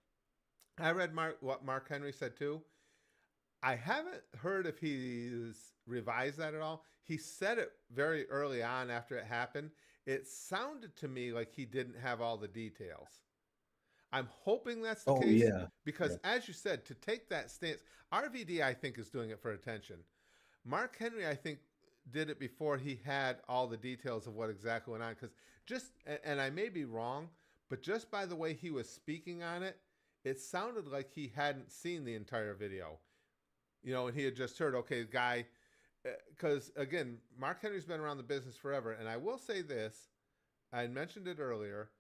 I read what Mark Henry said too. I haven't heard if he's revised that at all. He said it very early on after it happened. It sounded to me like he didn't have all the details. I'm hoping that's the case. Because as you said, to take that stance, RVD, I think, is doing it for attention. Mark Henry, I think, did it before he had all the details of what exactly went on. Because and I may be wrong, but just by the way he was speaking on it, it sounded like he hadn't seen the entire video. You know, and he had just heard, okay, the guy, because again, Mark Henry's been around the business forever. And I will say this, I mentioned it earlier,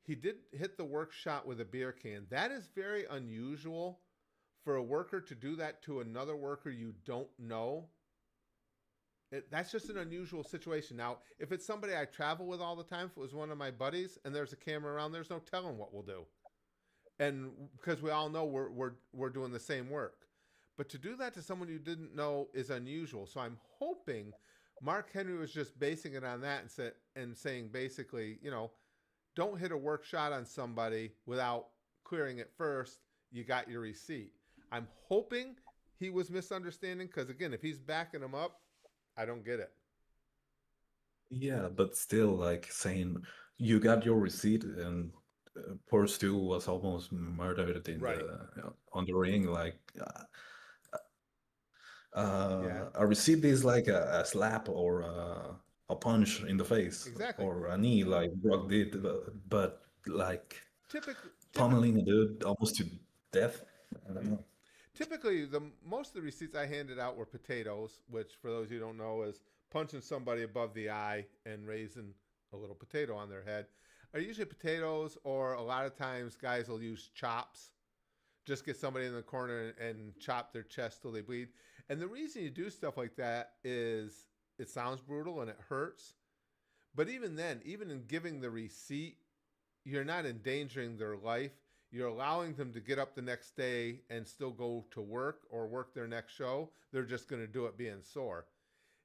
he did hit the work shot with a beer can. That is very unusual for a worker to do that to another worker you don't know. That's just an unusual situation. Now, if it's somebody I travel with all the time, if it was one of my buddies and there's a camera around, there's no telling what we'll do. And because we all know we're doing the same work. But to do that to someone you didn't know is unusual. So I'm hoping Mark Henry was just basing it on that and saying basically, you know, don't hit a work shot on somebody without clearing it first. You got your receipt. I'm hoping he was misunderstanding because, again, if he's backing him up, I don't get it. Yeah, but still, like saying you got your receipt and poor Stu was almost murdered in on the ring. Like, a receipt is like a slap or a punch in the face, or a knee, like Brock did, but like pummeling a dude almost to death. I don't know. typically most of the receipts I handed out were potatoes, which for those who don't know is punching somebody above the eye and raising a little potato on their head. Are usually potatoes, or a lot of times guys will use chops. Just get somebody in the corner and chop their chest till they bleed. And the reason you do stuff like that is it sounds brutal and it hurts. But even then, even in giving the receipt, you're not endangering their life. You're allowing them to get up the next day and still go to work or work their next show. They're just going to do it being sore.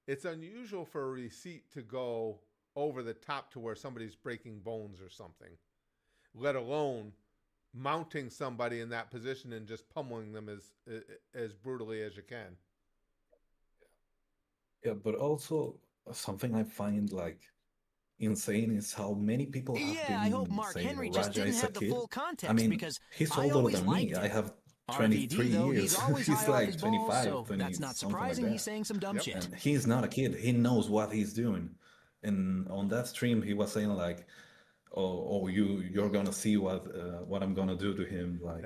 It's unusual for a receipt to go over the top to where somebody's breaking bones or something, let alone mounting somebody in that position and just pummeling them as brutally as you can. Yeah, but also something I find like insane is how many people have been I hope Mark saying Henry Raja just didn't is a have the kid. full context, I mean, because he's I older always than liked me. I him. have RVD, 23 though, years. he's always He's high off like his 25, balls, so 20, that's not something like surprising. that. He's saying some dumb shit. And he's not a kid. He knows what he's doing. And on that stream, he was saying like, "Oh, you're gonna see what I'm gonna do to him." Like,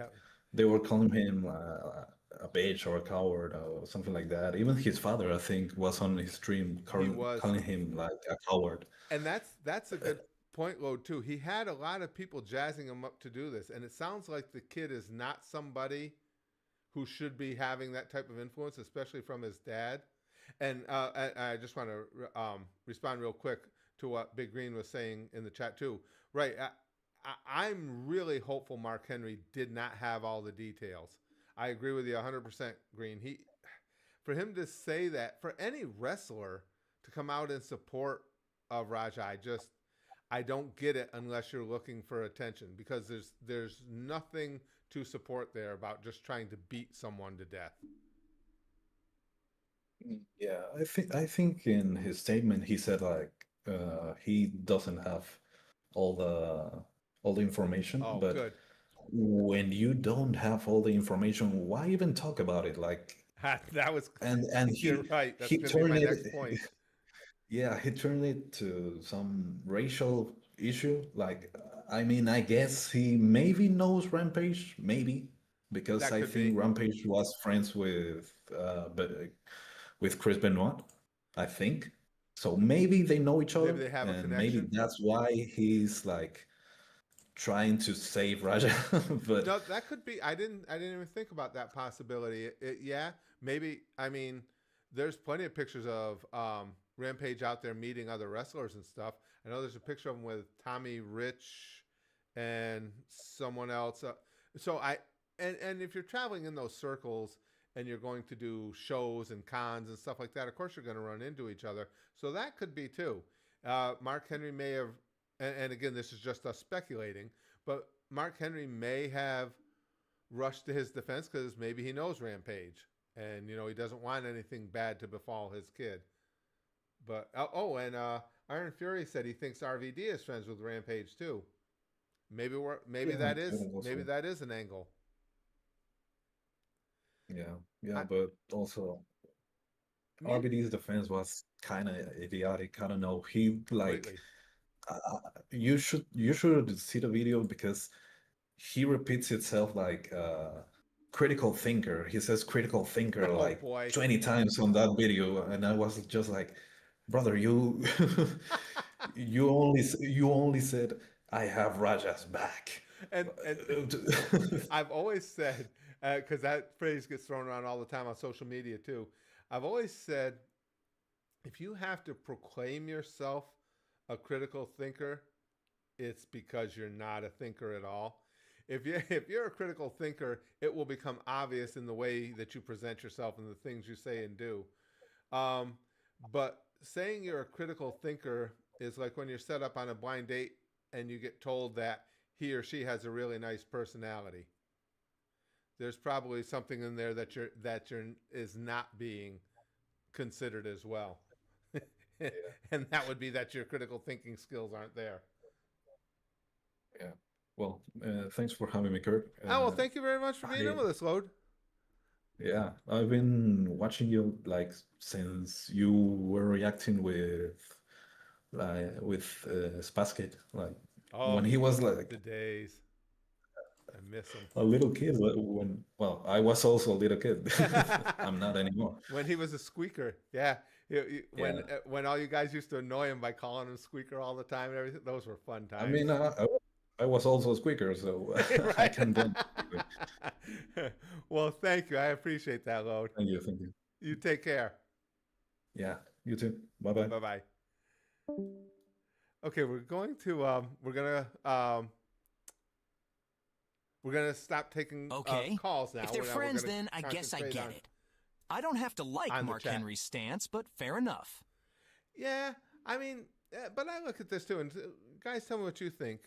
they were calling him a bitch or a coward or something like that. Even his father, I think, was on his stream calling him like a coward. And that's a good point, Lode, too. He had a lot of people jazzing him up to do this, and it sounds like the kid is not somebody who should be having that type of influence, especially from his dad. And I just want to respond real quick to what Big Green was saying in the chat too. Right, I'm really hopeful Mark Henry did not have all the details. I agree with you 100%, Green. For him to say that, for any wrestler to come out in support of Raja, I don't get it unless you're looking for attention, because there's nothing to support there about just trying to beat someone to death. Yeah, I think in his statement he said like he doesn't have all the information. But good. When you don't have all the information, why even talk about it? Like that was and you're right. That's he gonna turned be my it, next point. Yeah, he turned it to some racial issue. Like, I mean, I guess he maybe knows Rampage, maybe, because I think Rampage was friends with Chris Benoit, I think. So maybe they know each other, Maybe they have a and connection. maybe that's why he's like trying to save Raja. But no, that could be. I didn't even think about that possibility. Yeah, maybe. I mean, there's plenty of pictures of Rampage out there meeting other wrestlers and stuff. I know there's a picture of him with Tommy Rich and someone else. And if you're traveling in those circles and you're going to do shows and cons and stuff like that, of course you're going to run into each other. So that could be too. Mark Henry may have, and again, this is just us speculating, but Mark Henry may have rushed to his defense because maybe he knows Rampage and, he doesn't want anything bad to befall his kid. But, and Iron Fury said he thinks RVD is friends with Rampage too. Maybe that is an angle. Yeah, but also RVD's defense was kind of idiotic. I don't know. He like you should see the video because he repeats itself like critical thinker. He says critical thinker 20 times on that video, and I was just like, brother, you you only said I have Raja's back. And I've always said, because that phrase gets thrown around all the time on social media too, I've always said, if you have to proclaim yourself a critical thinker, it's because you're not a thinker at all. If you're a critical thinker, it will become obvious in the way that you present yourself and the things you say and do. But saying you're a critical thinker is like when you're set up on a blind date and you get told that he or she has a really nice personality. There's probably something in there that is not being considered as well. And that would be that your critical thinking skills aren't there. Yeah. Well, thanks for having me, Kurt. Well, thank you very much for being in with us, Lode. Yeah, I've been watching you like since you were reacting with Spaskid, like when he was like the days. I miss him. A little kid well, I was also a little kid. I'm not anymore. When he was a squeaker, yeah. When all you guys used to annoy him by calling him squeaker all the time and everything, those were fun times. I mean, I was also a squeaker, so I can blame. Well, thank you. I appreciate that, Lode. Thank you. You take care. Yeah, you too. Bye-bye. Bye-bye. Okay, we're gonna stop taking calls now. If they're friends, then I guess I get it. I don't have to like Mark Henry's stance, but fair enough. Yeah, I mean, but I look at this too, and guys, tell me what you think.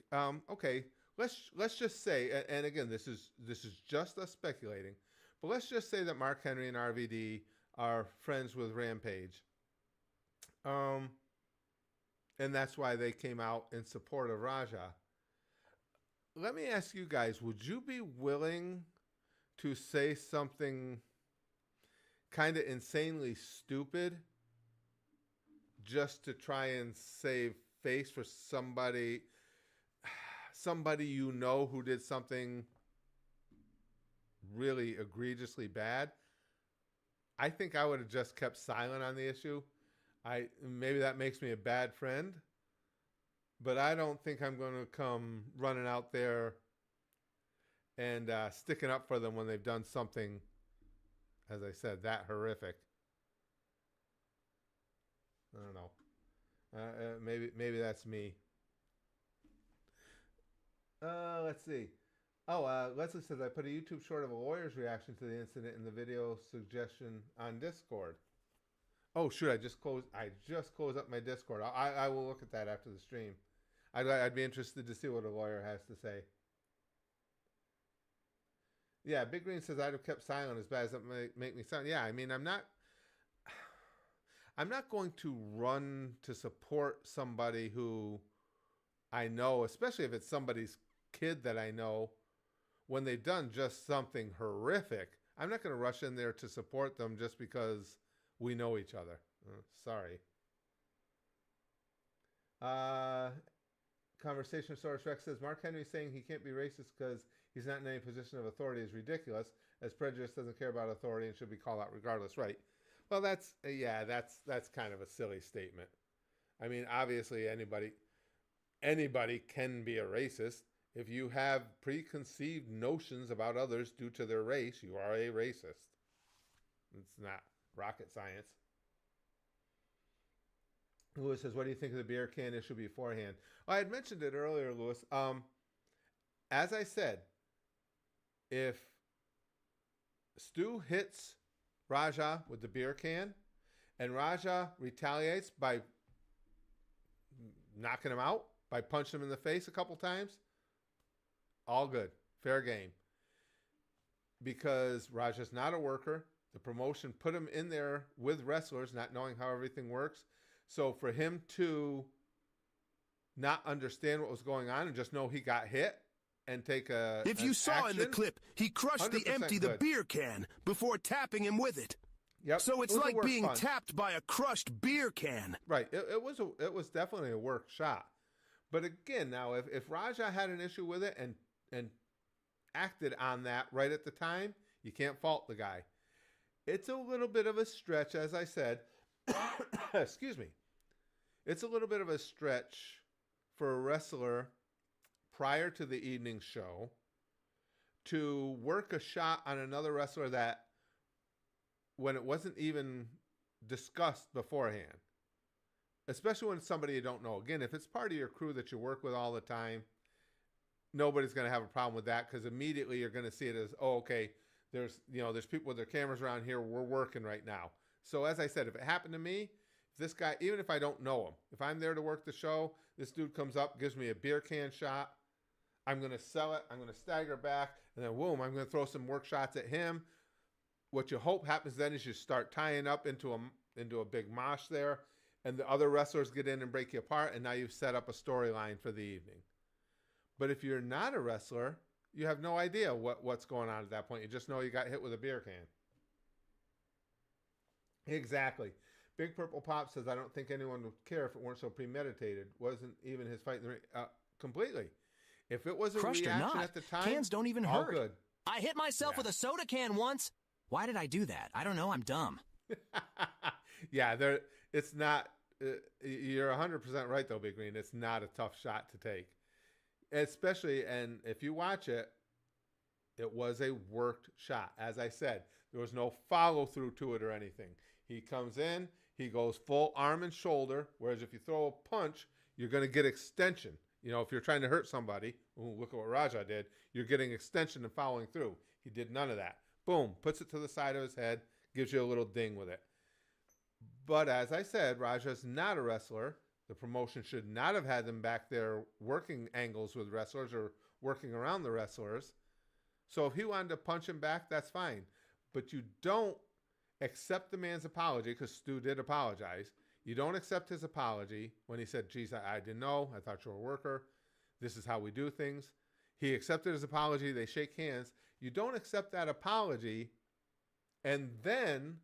Okay, let's just say, and again, this is just us speculating, but let's just say that Mark Henry and RVD are friends with Rampage, and that's why they came out in support of Raja. Let me ask you guys, would you be willing to say something kind of insanely stupid just to try and save face for somebody you know who did something really egregiously bad? I think I would have just kept silent on the issue. Maybe that makes me a bad friend, but I don't think I'm going to come running out there and sticking up for them when they've done something, as I said, that horrific. I don't know. Maybe that's me. Let's see. Leslie says, I put a YouTube short of a lawyer's reaction to the incident in the video suggestion on Discord. Oh, shoot, I just closed up my Discord. I will look at that after the stream. I'd be interested to see what a lawyer has to say. Yeah, Big Green says, I'd have kept silent, as bad as that may make me sound. Yeah, I mean, I'm not going to run to support somebody who I know, especially if it's somebody's kid that I know, when they've done just something horrific. I'm not going to rush in there to support them just because we know each other. Sorry. Conversation Source Rex says, Mark Henry saying he can't be racist because he's not in any position of authority is ridiculous, as prejudice doesn't care about authority and should be called out regardless. Right. Well, that's kind of a silly statement. I mean, obviously anybody can be a racist. If you have preconceived notions about others due to their race, you are a racist. It's not rocket science. Lewis says, what do you think of the beer can issue beforehand? Well, I had mentioned it earlier, Lewis. As I said, if Stu hits Raja with the beer can and Raja retaliates by knocking him out, by punching him in the face a couple times, all good. Fair game. Because Raja's not a worker. The promotion put him in there with wrestlers, not knowing how everything works. So for him to not understand what was going on and just know he got hit and take a If you saw action, in the clip, he crushed the beer can before tapping him with it. Yep. So it's like being tapped by a crushed beer can. Right. It was definitely a work shot. But again, now if Raja had an issue with it and acted on that right at the time, you can't fault the guy. It's a little bit of a stretch, as I said. Excuse me. It's a little bit of a stretch for a wrestler prior to the evening show to work a shot on another wrestler that when it wasn't even discussed beforehand. Especially when it's somebody you don't know. Again, if it's part of your crew that you work with all the time, nobody's going to have a problem with that because immediately you're going to see it as, oh, okay, there's people with their cameras around here. We're working right now. So as I said, if it happened to me, if this guy, even if I don't know him, if I'm there to work the show, this dude comes up, gives me a beer can shot, I'm going to sell it. I'm going to stagger back, and then boom, I'm going to throw some work shots at him. What you hope happens then is you start tying up into a big mosh there, and the other wrestlers get in and break you apart, and now you've set up a storyline for the evening. But if you're not a wrestler, you have no idea what's going on at that point. You just know you got hit with a beer can. Exactly. Big Purple Pop says, I don't think anyone would care if it weren't so premeditated. Wasn't even his fight in the ring. Completely. If it was a Crushed or reaction not, at the time, cans don't even all hurt. good. I hit myself with a soda can once. Why did I do that? I don't know. I'm dumb. Yeah, it's not. You're 100% right, though, Big Green. It's not a tough shot to take. Especially, and if you watch it, it was a worked shot. As I said, there was no follow-through to it or anything. He comes in, he goes full arm and shoulder, whereas if you throw a punch, you're going to get extension. You know, if you're trying to hurt somebody, look at what Raja did, you're getting extension and following through. He did none of that. Boom, puts it to the side of his head, gives you a little ding with it. But as I said, Raja's not a wrestler. The promotion should not have had them back there working angles with wrestlers or working around the wrestlers. So if he wanted to punch him back, that's fine. But you don't accept the man's apology, because Stu did apologize. You don't accept his apology when he said, geez, I didn't know. I thought you were a worker. This is how we do things. He accepted his apology. They shake hands. You don't accept that apology and then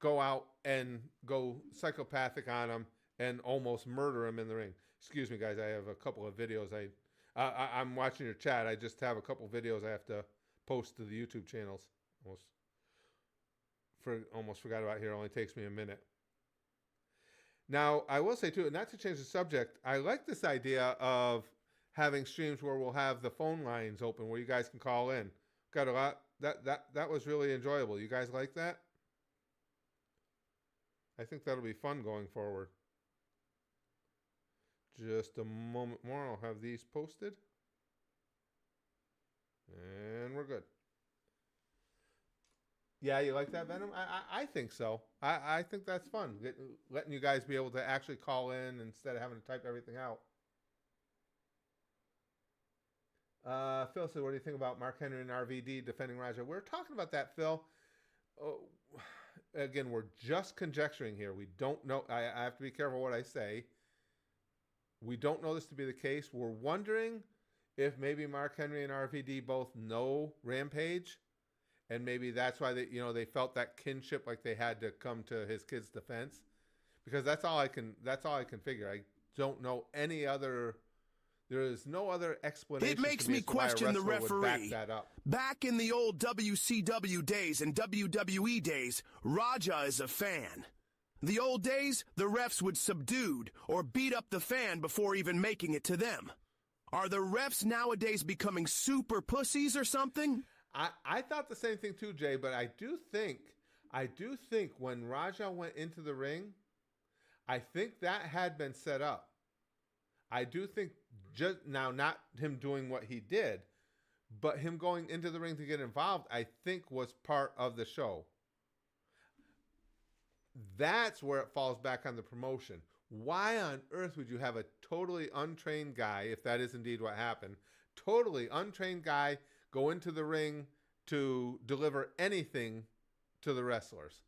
go out and go psychopathic on him and almost murder him in the ring. Excuse me, guys. I have a couple of videos. I'm watching your chat. I just have a couple of videos I have to post to the YouTube channels. Almost forgot about here. It only takes me a minute. Now, I will say, too, not to change the subject, I like this idea of having streams where we'll have the phone lines open where you guys can call in. Got a lot. That was really enjoyable. You guys like that? I think that'll be fun going forward. Just a moment more. I'll have these posted. And we're good. Yeah, you like that, Venom? I think so. I think that's fun. Letting you guys be able to actually call in instead of having to type everything out. Phil said, what do you think about Mark Henry and RVD defending Raja? We're talking about that, Phil. Again, we're just conjecturing here. We don't know. I have to be careful what I say. We don't know this to be the case. We're wondering if maybe Mark Henry and RVD both know Rampage. And maybe that's why they felt that kinship, like they had to come to his kid's defense, because that's all I can figure. I don't know any other. There is no other explanation. It makes me question the referee. Back that up. Back in the old WCW days and WWE days, Raja is a fan. The old days, the refs would subdued or beat up the fan before even making it to them. Are the refs nowadays becoming super pussies or something? I thought the same thing too, Jay, but I do think when Raja went into the ring, I think that had been set up. I do think just now, not him doing what he did, but him going into the ring to get involved, I think was part of the show. That's where it falls back on the promotion. Why on earth would you have a totally untrained guy, if that is indeed what happened, totally untrained guy go into the ring to deliver anything to the wrestlers?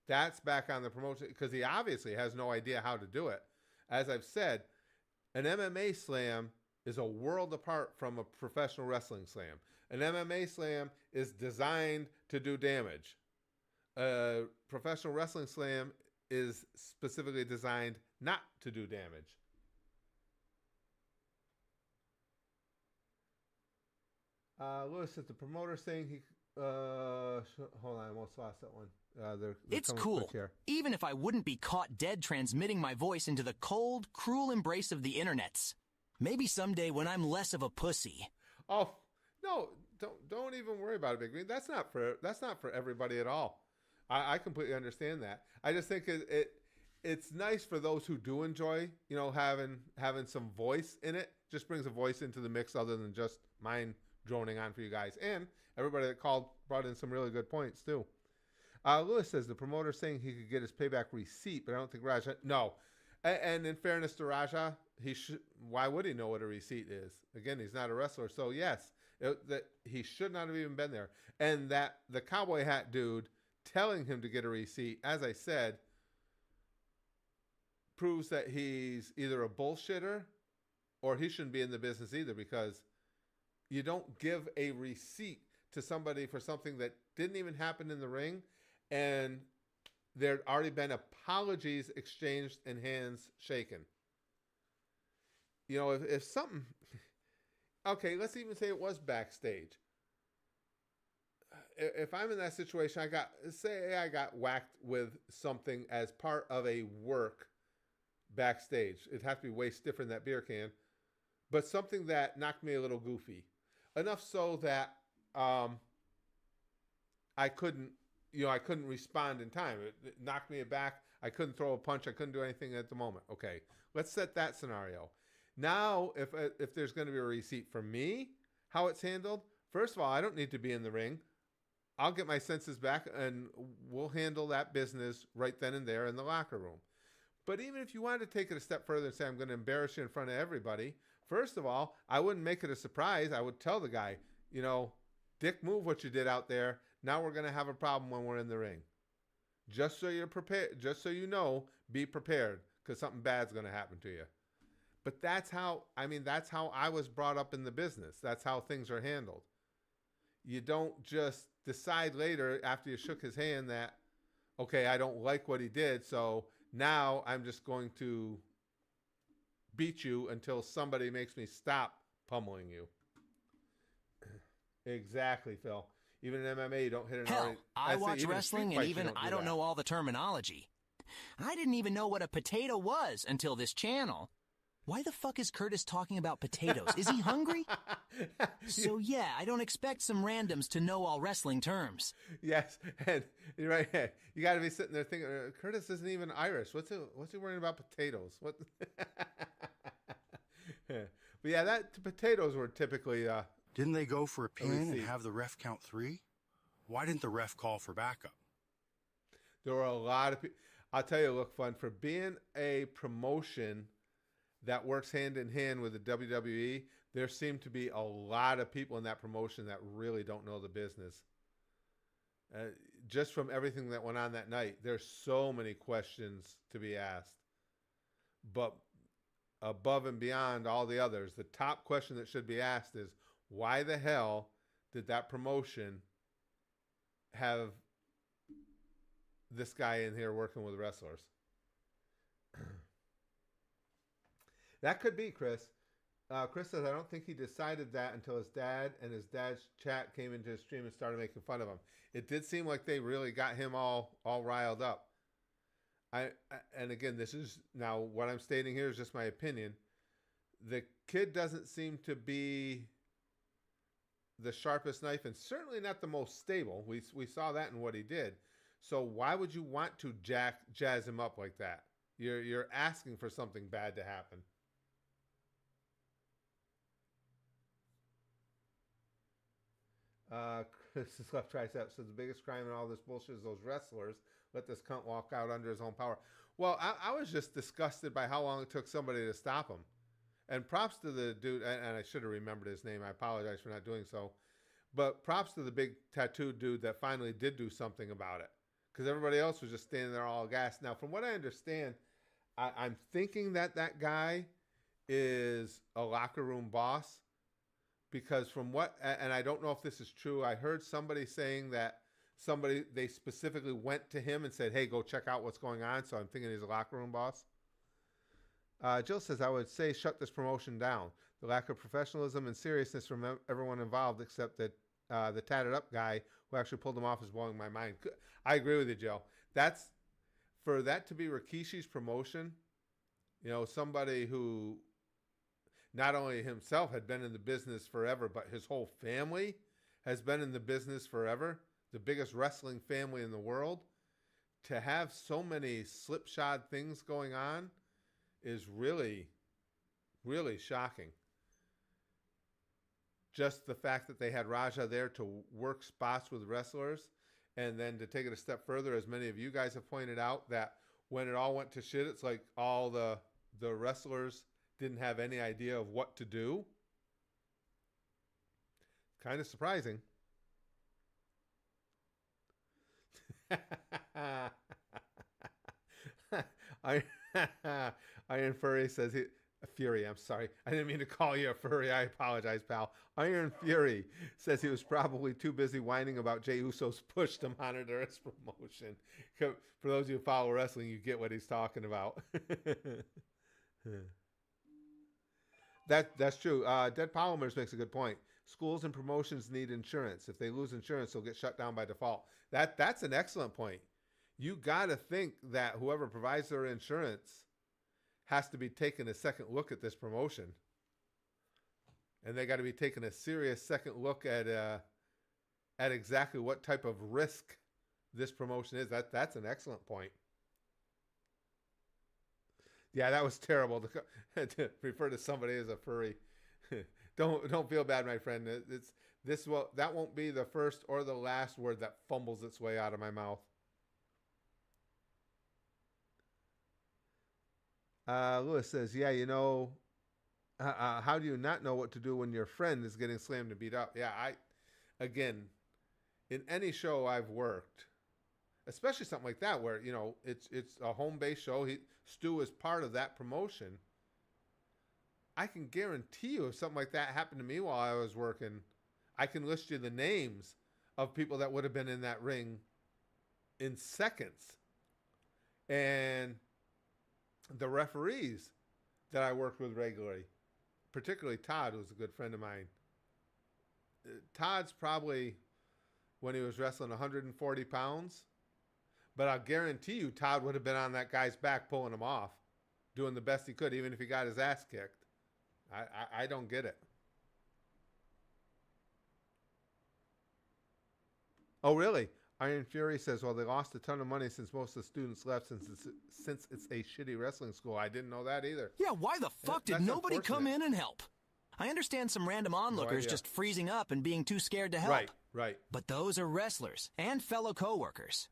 That's back on the promotion, because he obviously has no idea how to do it. As I've said, an MMA slam is a world apart from a professional wrestling slam. An MMA slam is designed to do damage. A professional wrestling slam is specifically designed not to do damage. Lewis says the promoter saying he. Hold on, I almost lost that one. They're it's cool. Even if I wouldn't be caught dead transmitting my voice into the cold, cruel embrace of the internets. Maybe someday when I'm less of a pussy. Oh no! Don't even worry about it, Big Green. That's not for everybody at all. I completely understand that. I just think it's nice for those who do enjoy, having some voice in it. Just brings a voice into the mix other than just mine droning on for you guys. And everybody that called brought in some really good points too. Lewis says the promoter saying he could get his payback receipt, but I don't think Raja. No, and in fairness to Raja, why would he know what a receipt is? Again, he's not a wrestler, so yes, that he should not have even been there. And that the cowboy hat dude telling him to get a receipt, as I said, proves that he's either a bullshitter or he shouldn't be in the business either, because you don't give a receipt to somebody for something that didn't even happen in the ring, and there had already been apologies exchanged and hands shaken. If something, Okay, let's even say it was backstage. If I'm in that situation, I got whacked with something as part of a work backstage. It'd have to be way stiffer than that beer can, but something that knocked me a little goofy. Enough so that I couldn't respond in time. It knocked me aback. I couldn't throw a punch. I couldn't do anything at the moment. Okay, let's set that scenario. Now, if there's going to be a receipt for me, how it's handled, first of all, I don't need to be in the ring. I'll get my senses back, and we'll handle that business right then and there in the locker room. But even if you wanted to take it a step further and say, I'm going to embarrass you in front of everybody, first of all, I wouldn't make it a surprise. I would tell the guy, dick move what you did out there. Now we're going to have a problem when we're in the ring. Just so you're prepared, just so you know, be prepared, because something bad's going to happen to you. But that's how I was brought up in the business. That's how things are handled. You don't just decide later after you shook his hand that, okay, I don't like what he did, so now I'm just going to beat you until somebody makes me stop pummeling you. Exactly, Phil. Even in MMA, you don't hit an Hell, I watch wrestling and even I don't know all the terminology. I didn't even know what a potato was until this channel. Why the fuck is Curtis talking about potatoes? Is he hungry? So yeah, I don't expect some randoms to know all wrestling terms. Yes, and you're right. You got to be sitting there thinking, Curtis isn't even Irish. What's he worrying about potatoes? What? But yeah, that potatoes were typically. Didn't they go for a pin and have the ref count 3? Why didn't the ref call for backup? There were a lot of people. I'll tell you, look, fun for being a promotion that works hand in hand with the WWE, there seem to be a lot of people in that promotion that really don't know the business. Just from everything that went on that night, there's so many questions to be asked. But above and beyond all the others, the top question that should be asked is, why the hell did that promotion have this guy in here working with wrestlers? That could be, Chris. Chris says, I don't think he decided that until his dad and his dad's chat came into his stream and started making fun of him. It did seem like they really got him all riled up. And again, this is now what I'm stating here is just my opinion. The kid doesn't seem to be the sharpest knife and certainly not the most stable. We saw that in what he did. So why would you want to jazz him up like that? You're asking for something bad to happen. Chris's left tricep says the biggest crime in all this bullshit is those wrestlers. Let this cunt walk out under his own power. Well, I was just disgusted by how long it took somebody to stop him. And props to the dude, and I should have remembered his name. I apologize for not doing so. But props to the big tattooed dude that finally did do something about it. Because everybody else was just standing there all gassed. Now, from what I understand, I'm thinking that guy is a locker room boss. Because from what, and I don't know if this is true, I heard somebody saying that they specifically went to him and said, hey, go check out what's going on. So I'm thinking he's a locker room boss. Jill says, I would say shut this promotion down. The lack of professionalism and seriousness from everyone involved, except that the tatted up guy who actually pulled him off is blowing my mind. I agree with you, Jill. For that to be Rikishi's promotion, somebody who not only himself had been in the business forever, but his whole family has been in the business forever, the biggest wrestling family in the world, to have so many slipshod things going on is really, really shocking. Just the fact that they had Raja there to work spots with wrestlers, and then to take it a step further, as many of you guys have pointed out, that when it all went to shit, it's like all the wrestlers didn't have any idea of what to do. Kind of surprising. Iron Furry says Fury, I'm sorry. I didn't mean to call you a furry. I apologize, pal. Iron Fury says he was probably too busy whining about Jey Uso's push to monitor his promotion. For those of you who follow wrestling, you get what he's talking about. That's true. Dead Polymers makes a good point. Schools and promotions need insurance. If they lose insurance, they'll get shut down by default. That's an excellent point. You got to think that whoever provides their insurance has to be taking a second look at this promotion. And they got to be taking a serious second look at exactly what type of risk this promotion is. That's an excellent point. Yeah, that was terrible to refer to somebody as a furry. Don't feel bad, my friend. That won't be the first or the last word that fumbles its way out of my mouth. Lewis says, yeah, you know, how do you not know what to do when your friend is getting slammed and beat up? Yeah, again, in any show I've worked, especially something like that where, you know, it's a home-based show. Stu is part of that promotion. I can guarantee you if something like that happened to me while I was working, I can list you the names of people that would have been in that ring in seconds. And the referees that I worked with regularly, particularly Todd, who's a good friend of mine. Todd's probably, when he was wrestling, 140 pounds. But I'll guarantee you Todd would have been on that guy's back pulling him off, doing the best he could, even if he got his ass kicked. I don't get it. Oh, really? Iron Fury says, well, they lost a ton of money since most of the students left since it's a shitty wrestling school. I didn't know that either. Yeah, why the fuck did nobody come in and help? I understand some random onlookers just freezing up and being too scared to help. Right. But those are wrestlers and fellow coworkers.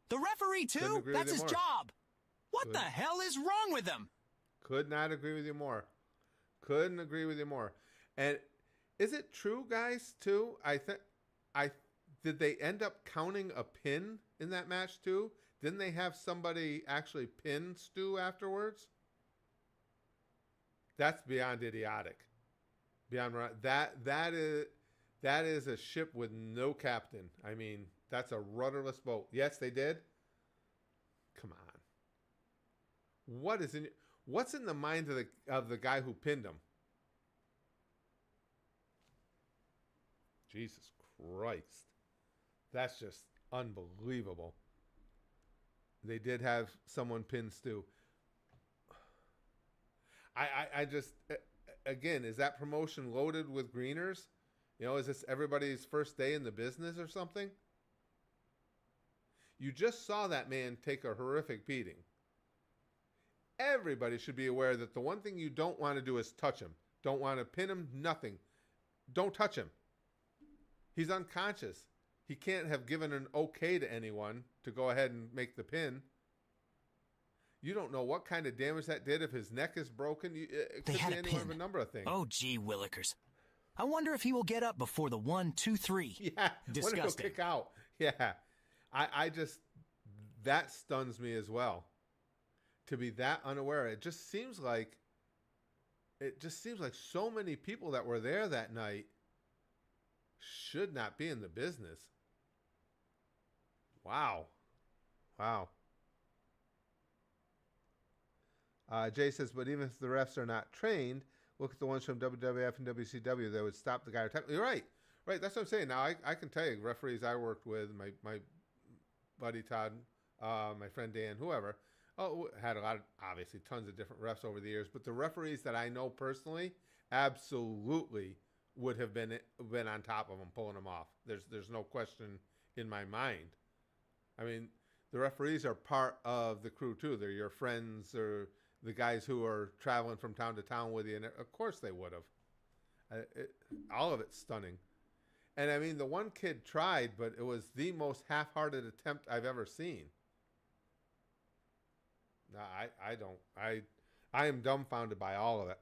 The referee, too? That's his job. What the hell is wrong with him? Could not agree with you more. Couldn't agree with you more. And is it true, guys, too? Did they end up counting a pin in that match, too? Didn't they have somebody actually pin Stu afterwards? That's beyond idiotic. Beyond that is a ship with no captain. I mean, that's a rudderless boat. Yes, they did. Come on. What's in the mind of the guy who pinned him? Jesus Christ. That's just unbelievable. They did have someone pin Stu. I just, again, is that promotion loaded with greeners? You know, is this everybody's first day in the business or something? You just saw that man take a horrific beating. Everybody should be aware that the one thing you don't want to do is touch him. Don't want to pin him, nothing. Don't touch him. He's unconscious. He can't have given an okay to anyone to go ahead and make the pin. You don't know what kind of damage that did. If his neck is broken, it could be any one of a number of things. Oh, gee, Willikers. I wonder if he will get up before the 1, 2, 3. Yeah, disgusting. Wonder if he'll kick out. Yeah, I just, that stuns me as well. To be that unaware, it just seems like so many people that were there that night should not be in the business. Wow. Jay says, but even if the refs are not trained, look at the ones from WWF and WCW. They would stop the guy. You're right. That's what I'm saying. Now, I can tell you, referees I worked with, my buddy Todd, my friend Dan, whoever, had a lot of, obviously, tons of different refs over the years. But the referees that I know personally absolutely would have been on top of them, pulling them off. There's no question in my mind. I mean, the referees are part of the crew, too. They're your friends or the guys who are traveling from town to town with you. And of course they would have. All of it's stunning. And, I mean, the one kid tried, but it was the most half-hearted attempt I've ever seen. No, I am dumbfounded by all of it.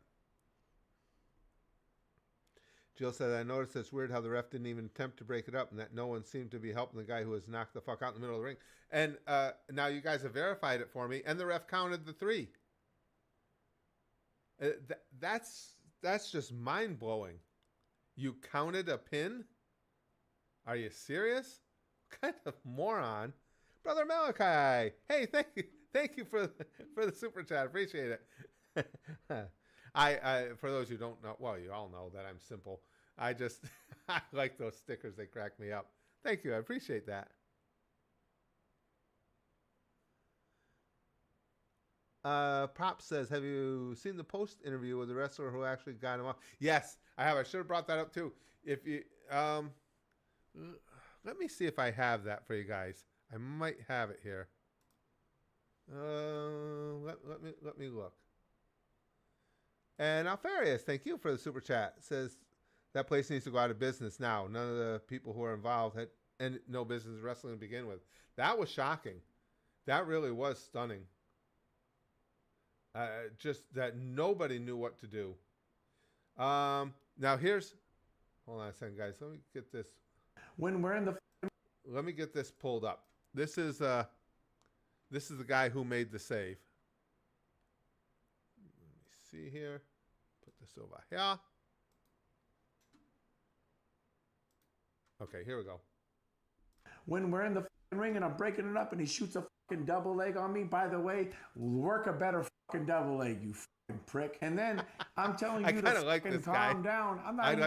Jill said, I noticed it's weird how the ref didn't even attempt to break it up and that no one seemed to be helping the guy who was knocked the fuck out in the middle of the ring. And now you guys have verified it for me, and the ref counted the 3. That's just mind-blowing. You counted a pin? Are you serious? What kind of moron. Brother Malachi, hey, thank you for the super chat. Appreciate it. I for those who don't know, well, you all know that I'm simple. I just I like those stickers. They crack me up. Thank you. I appreciate that. Prop says, have you seen the post interview with the wrestler who actually got him off? Yes, I have. I should have brought that up too. If you let me see if I have that for you guys. I might have it here. Let me look. And Alfarius, thank you for the super chat. Says that place needs to go out of business now. None of the people who are involved had no business wrestling to begin with. That was shocking. That really was stunning. Just that nobody knew what to do. Now here's, hold on a second, guys. Let me get this. When we're in the, let me get this pulled up. This is the guy who made the save. Let me see here. Put this over here. Okay, here we go. When we're in the ring and I'm breaking it up and he shoots a fucking double leg on me, by the way, work a better fucking double leg, you fucking prick. And then I'm telling you to like fucking calm down. I'm not I'd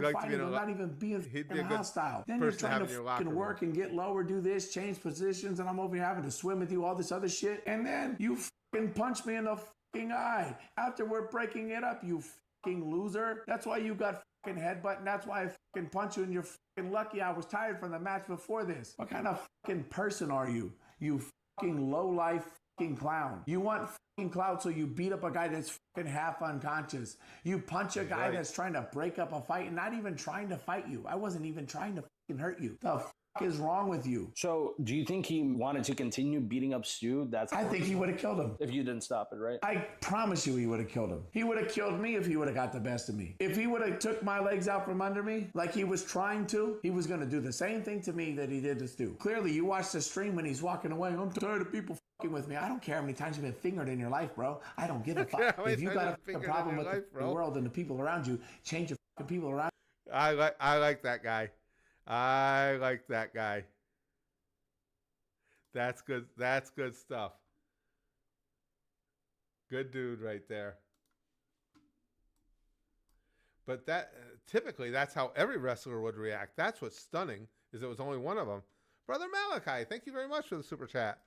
like to be I'm not even being fucking hostile. Then you're trying to fucking work and get lower, do this, change positions, and I'm over here having to swim with you, all this other shit. And then you fucking punch me in the fucking eye after we're breaking it up, you fucking loser. That's why you got fucking headbutt, and that's why I fucking punch you, and you're fucking lucky I was tired from the match before this. What kind of fucking person are you? You fucking low-life fucking clown. You want fucking clout, so you beat up a guy that's fucking half unconscious. You punch a guy that's trying to break up a fight and not even trying to fight you. I wasn't even trying to fucking hurt you. The fuck is wrong with you? So, do you think he wanted to continue beating up Stu? I think he would have killed him. If you didn't stop it, right? I promise you he would have killed him. He would have killed me if he would have got the best of me. If he would have took my legs out from under me like he was trying to, he was going to do the same thing to me that he did to Stu. Clearly, you watched the stream when he's walking away. I'm tired of people fucking with me. I don't care how many times you've been fingered in your life, bro. I don't give a fuck. If you got a problem with the world and the people around you, change the fucking people around you. I like that guy. I like that guy. That's good. That's good stuff. Good dude right there. But that typically that's how every wrestler would react. That's what's stunning is it was only one of them. Brother Malachi, thank you very much for the super chat.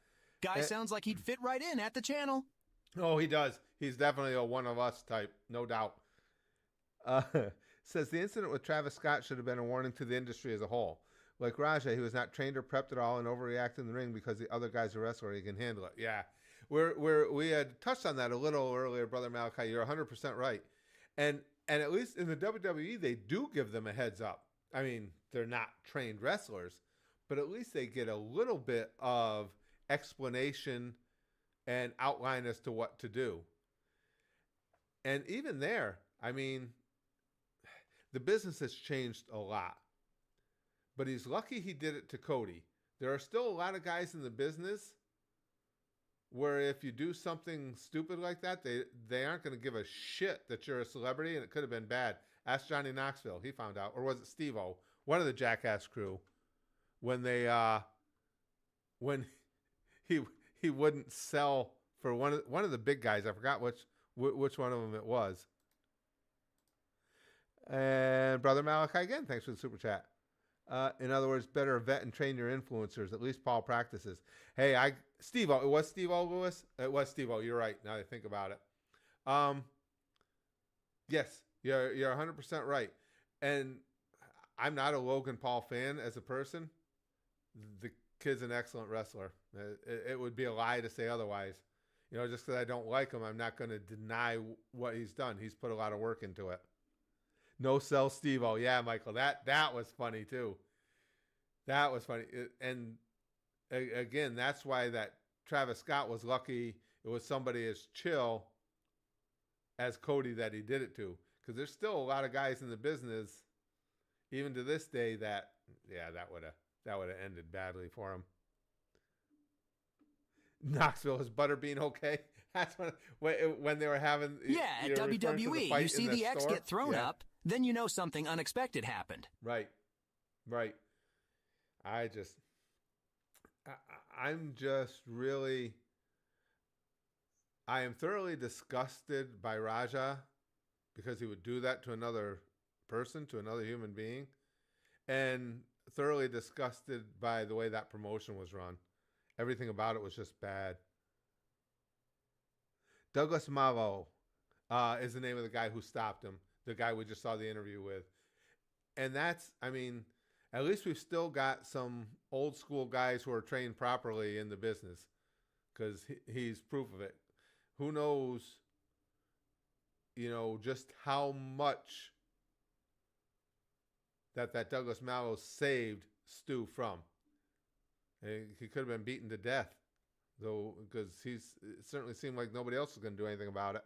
Guy sounds like he'd fit right in at the channel. Oh, he does. He's definitely a one of us type, no doubt. Says the incident with Travis Scott should have been a warning to the industry as a whole. Like Raja, he was not trained or prepped at all and overreacted in the ring because the other guy's a wrestler. He can handle it. Yeah. We had touched on that a little earlier, Brother Malachi. You're 100% right. And at least in the WWE, they do give them a heads up. I mean, they're not trained wrestlers, but at least they get a little bit of explanation and outline as to what to do. And even there, I mean, the business has changed a lot. But he's lucky he did it to Cody. There are still a lot of guys in the business where if you do something stupid like that, they aren't going to give a shit that you're a celebrity and it could have been bad. Ask Johnny Knoxville. He found out. Or was it Steve-O? One of the Jackass crew. When they when he wouldn't sell for one of the big guys. I forgot which one of them it was. And Brother Malachi again, thanks for the super chat. In other words, better vet and train your influencers. At least Paul practices. Hey, Steve-O. It was Steve-O, Lewis? It was Steve-O. You're right. Now that I think about it. Yes, you're 100% right. And I'm not a Logan Paul fan as a person. The kid's an excellent wrestler. It would be a lie to say otherwise. You know, just because I don't like him, I'm not going to deny what he's done. He's put a lot of work into it. No sell Steve-O. Yeah, Michael, that was funny too. That was funny. And again, that's why that Travis Scott was lucky it was somebody as chill as Cody that he did it to. Because there's still a lot of guys in the business, even to this day, that would have ended badly for him. Knoxville, is Butterbean okay? That's when they were having... Yeah, at WWE, you see the X get thrown up, then you know something unexpected happened. Right. I'm just really... I am thoroughly disgusted by Raja because he would do that to another person, to another human being, and thoroughly disgusted by the way that promotion was run. Everything about it was just bad. Douglas Mavo is the name of the guy who stopped him, the guy we just saw the interview with. And that's, I mean, at least we've still got some old school guys who are trained properly in the business, because he's proof of it. Who knows, you know, just how much that Douglas Mallow saved Stu from. And he could have been beaten to death, though, because it certainly seemed like nobody else was going to do anything about it.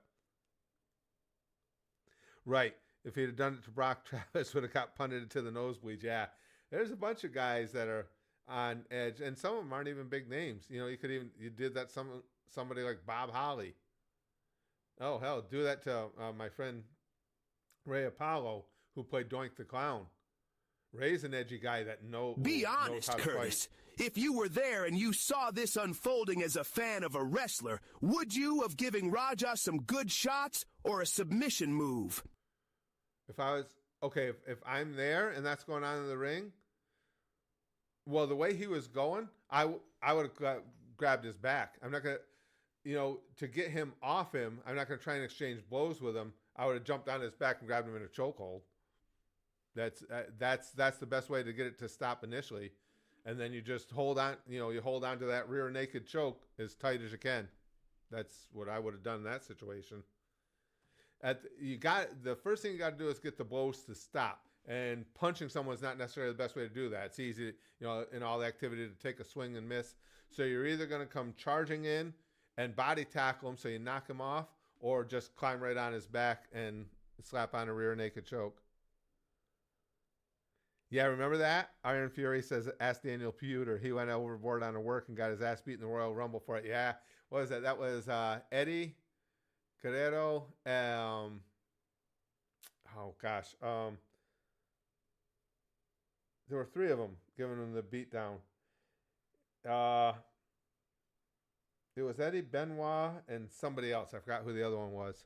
Right. If he'd have done it to Brock, Travis would have got punted to the nosebleeds. Yeah. There's a bunch of guys that are on edge, and some of them aren't even big names. You know, you did that somebody like Bob Holly. Oh, hell, do that to my friend Ray Apollo, who played Doink the Clown. Ray's an edgy guy that Be honest, Curtis. If you were there and you saw this unfolding as a fan of a wrestler, would you have given Raja some good shots or a submission move? If I was, okay, if I'm there and that's going on in the ring, well, the way he was going, I would have grabbed his back. I'm not going to, you know, to get him off him, I'm not going to try and exchange blows with him. I would have jumped on his back and grabbed him in a chokehold. That's the best way to get it to stop initially. And then you just hold on, you know, you hold on to that rear naked choke as tight as you can. That's what I would have done in that situation. The first thing you got to do is get the blows to stop. And punching someone is not necessarily the best way to do that. It's easy, you know, in all the activity to take a swing and miss. So you're either going to come charging in and body tackle him so you knock him off, or just climb right on his back and slap on a rear naked choke. Yeah, remember that? Iron Fury says, ask Daniel Pewter. He went overboard on a work and got his ass beat in the Royal Rumble for it. Yeah, what was that? That was Eddie Guerrero. Oh, gosh. There were three of them giving him the beat down. It was Eddie, Benoit, and somebody else. I forgot who the other one was.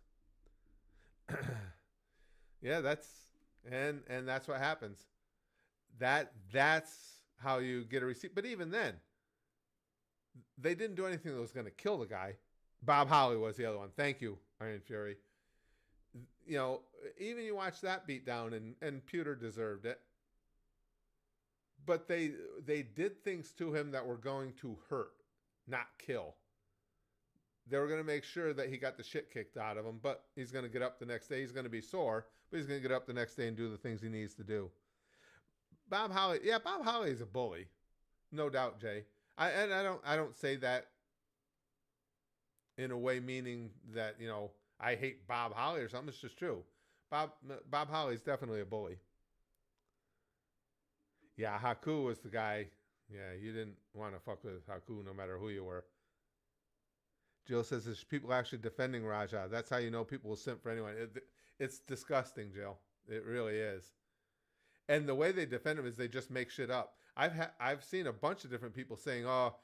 Yeah, that's what happens. That's how you get a receipt. But even then, they didn't do anything that was going to kill the guy. Bob Holly was the other one. Thank you, Iron Fury. You know, even you watch that beat down, and Pewter deserved it. But they did things to him that were going to hurt, not kill. They were going to make sure that he got the shit kicked out of him, but he's going to get up the next day. He's going to be sore, but he's going to get up the next day and do the things he needs to do. Bob Holly, yeah, Bob Holly is a bully, no doubt, Jay. I don't say that in a way meaning that, you know, I hate Bob Holly or something. It's just true. Bob Holly is definitely a bully. Yeah, Haku was the guy. Yeah, you didn't want to fuck with Haku no matter who you were. Jill says, there's people actually defending Raja. That's how you know people will simp for anyone. It's disgusting, Jill. It really is. And the way they defend him is they just make shit up. I've seen a bunch of different people saying, "Oh,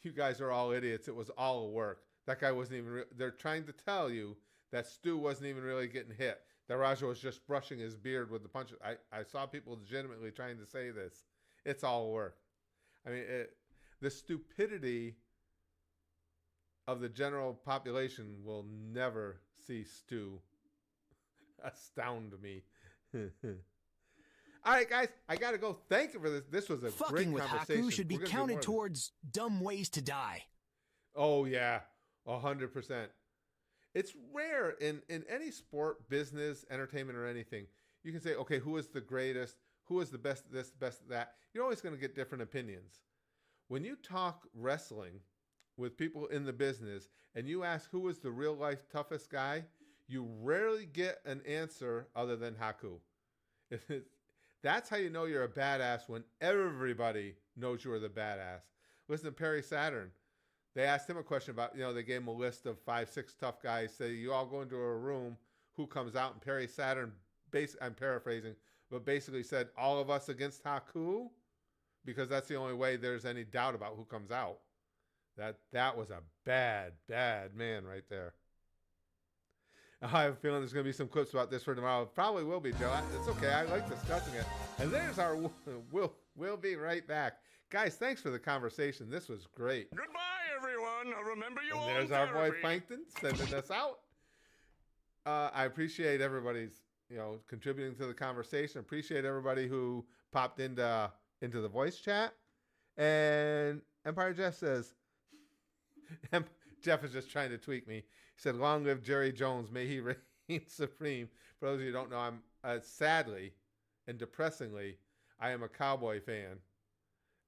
you guys are all idiots. It was all a work. That guy wasn't even." They're trying to tell you that Stu wasn't even really getting hit. That Raja was just brushing his beard with the punches. I saw people legitimately trying to say this. It's all work. I mean, the stupidity of the general population will never cease to astound me. All right, guys, I got to go. Thank you for this. This was a Fucking great conversation. Fucking with Haku should be counted towards dumb ways to die. Oh, yeah, 100%. It's rare in any sport, business, entertainment, or anything. You can say, okay, who is the greatest? Who is the best at this, the best at that? You're always going to get different opinions. When you talk wrestling with people in the business and you ask who is the real life toughest guy, you rarely get an answer other than Haku. That's how you know you're a badass, when everybody knows you're the badass. Listen to Perry Saturn. They asked him a question about, they gave him a list of 5-6 tough guys. Say, you all go into a room, who comes out? And Perry Saturn, I'm paraphrasing, but basically said, all of us against Haku, because that's the only way there's any doubt about who comes out. That was a bad, bad man right there. I have a feeling there's going to be some clips about this for tomorrow. Probably will be, Joe. It's okay. I like discussing it. And there's our... We'll be right back. Guys, thanks for the conversation. This was great. Goodbye, everyone. Remember you all. And there's our boy Plankton sending us out. I appreciate everybody's, contributing to the conversation. Appreciate everybody who popped into the voice chat. And Empire Jeff says... Jeff is just trying to tweak me. He said, long live Jerry Jones. May he reign supreme. For those of you who don't know, I'm sadly and depressingly, I am a Cowboy fan.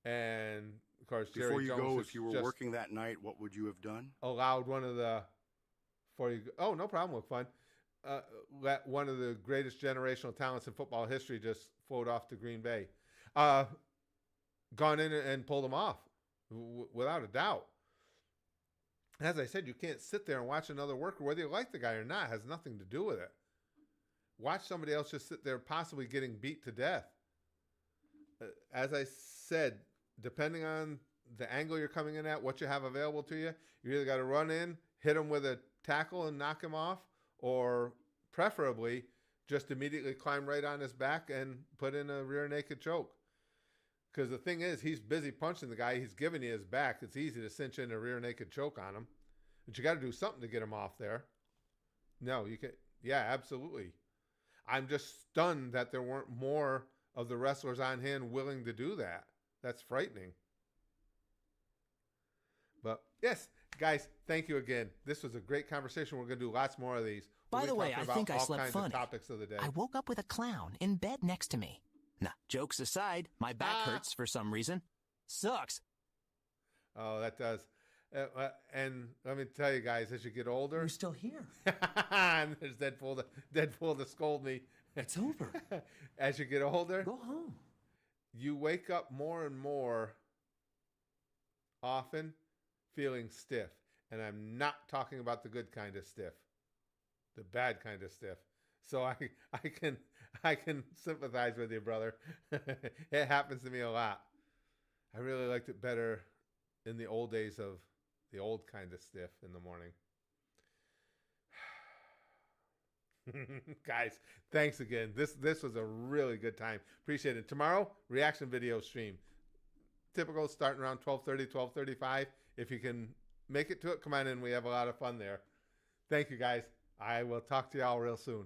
And, of course, Jerry Jones... Before you go, if you were working that night, what would you have done? Allowed one of the... Oh, no problem. Look fun. Let one of the greatest generational talents in football history just float off to Green Bay. Gone in and pulled him off, without a doubt. As I said, you can't sit there and watch another worker, whether you like the guy or not, has nothing to do with it. Watch somebody else just sit there possibly getting beat to death. As I said, depending on the angle you're coming in at, what you have available to you, you either got to run in, hit him with a tackle and knock him off, or preferably just immediately climb right on his back and put in a rear naked choke. Because the thing is, he's busy punching the guy. He's giving you his back. It's easy to cinch in a rear naked choke on him. But you got to do something to get him off there. No, you can. Yeah, absolutely. I'm just stunned that there weren't more of the wrestlers on hand willing to do that. That's frightening. But yes, guys, thank you again. This was a great conversation. We're going to do lots more of these. By the way, I think I slept funny. Topics of the day. I woke up with a clown in bed next to me. Nah, jokes aside, my back hurts for some reason. Sucks. Oh, that does. And let me tell you guys, as you get older... You're still here. And there's Deadpool to scold me. It's over. As you get older... Go home. You wake up more and more often feeling stiff. And I'm not talking about the good kind of stiff. The bad kind of stiff. So I can sympathize with you, brother. It happens to me a lot. I really liked it better in the old days of the old kind of stiff in the morning. Guys, thanks again. This was a really good time. Appreciate it. Tomorrow, reaction video stream. Typical, starting around 12:30, 12:35. If you can make it to it, come on in. We have a lot of fun there. Thank you, guys. I will talk to y'all real soon.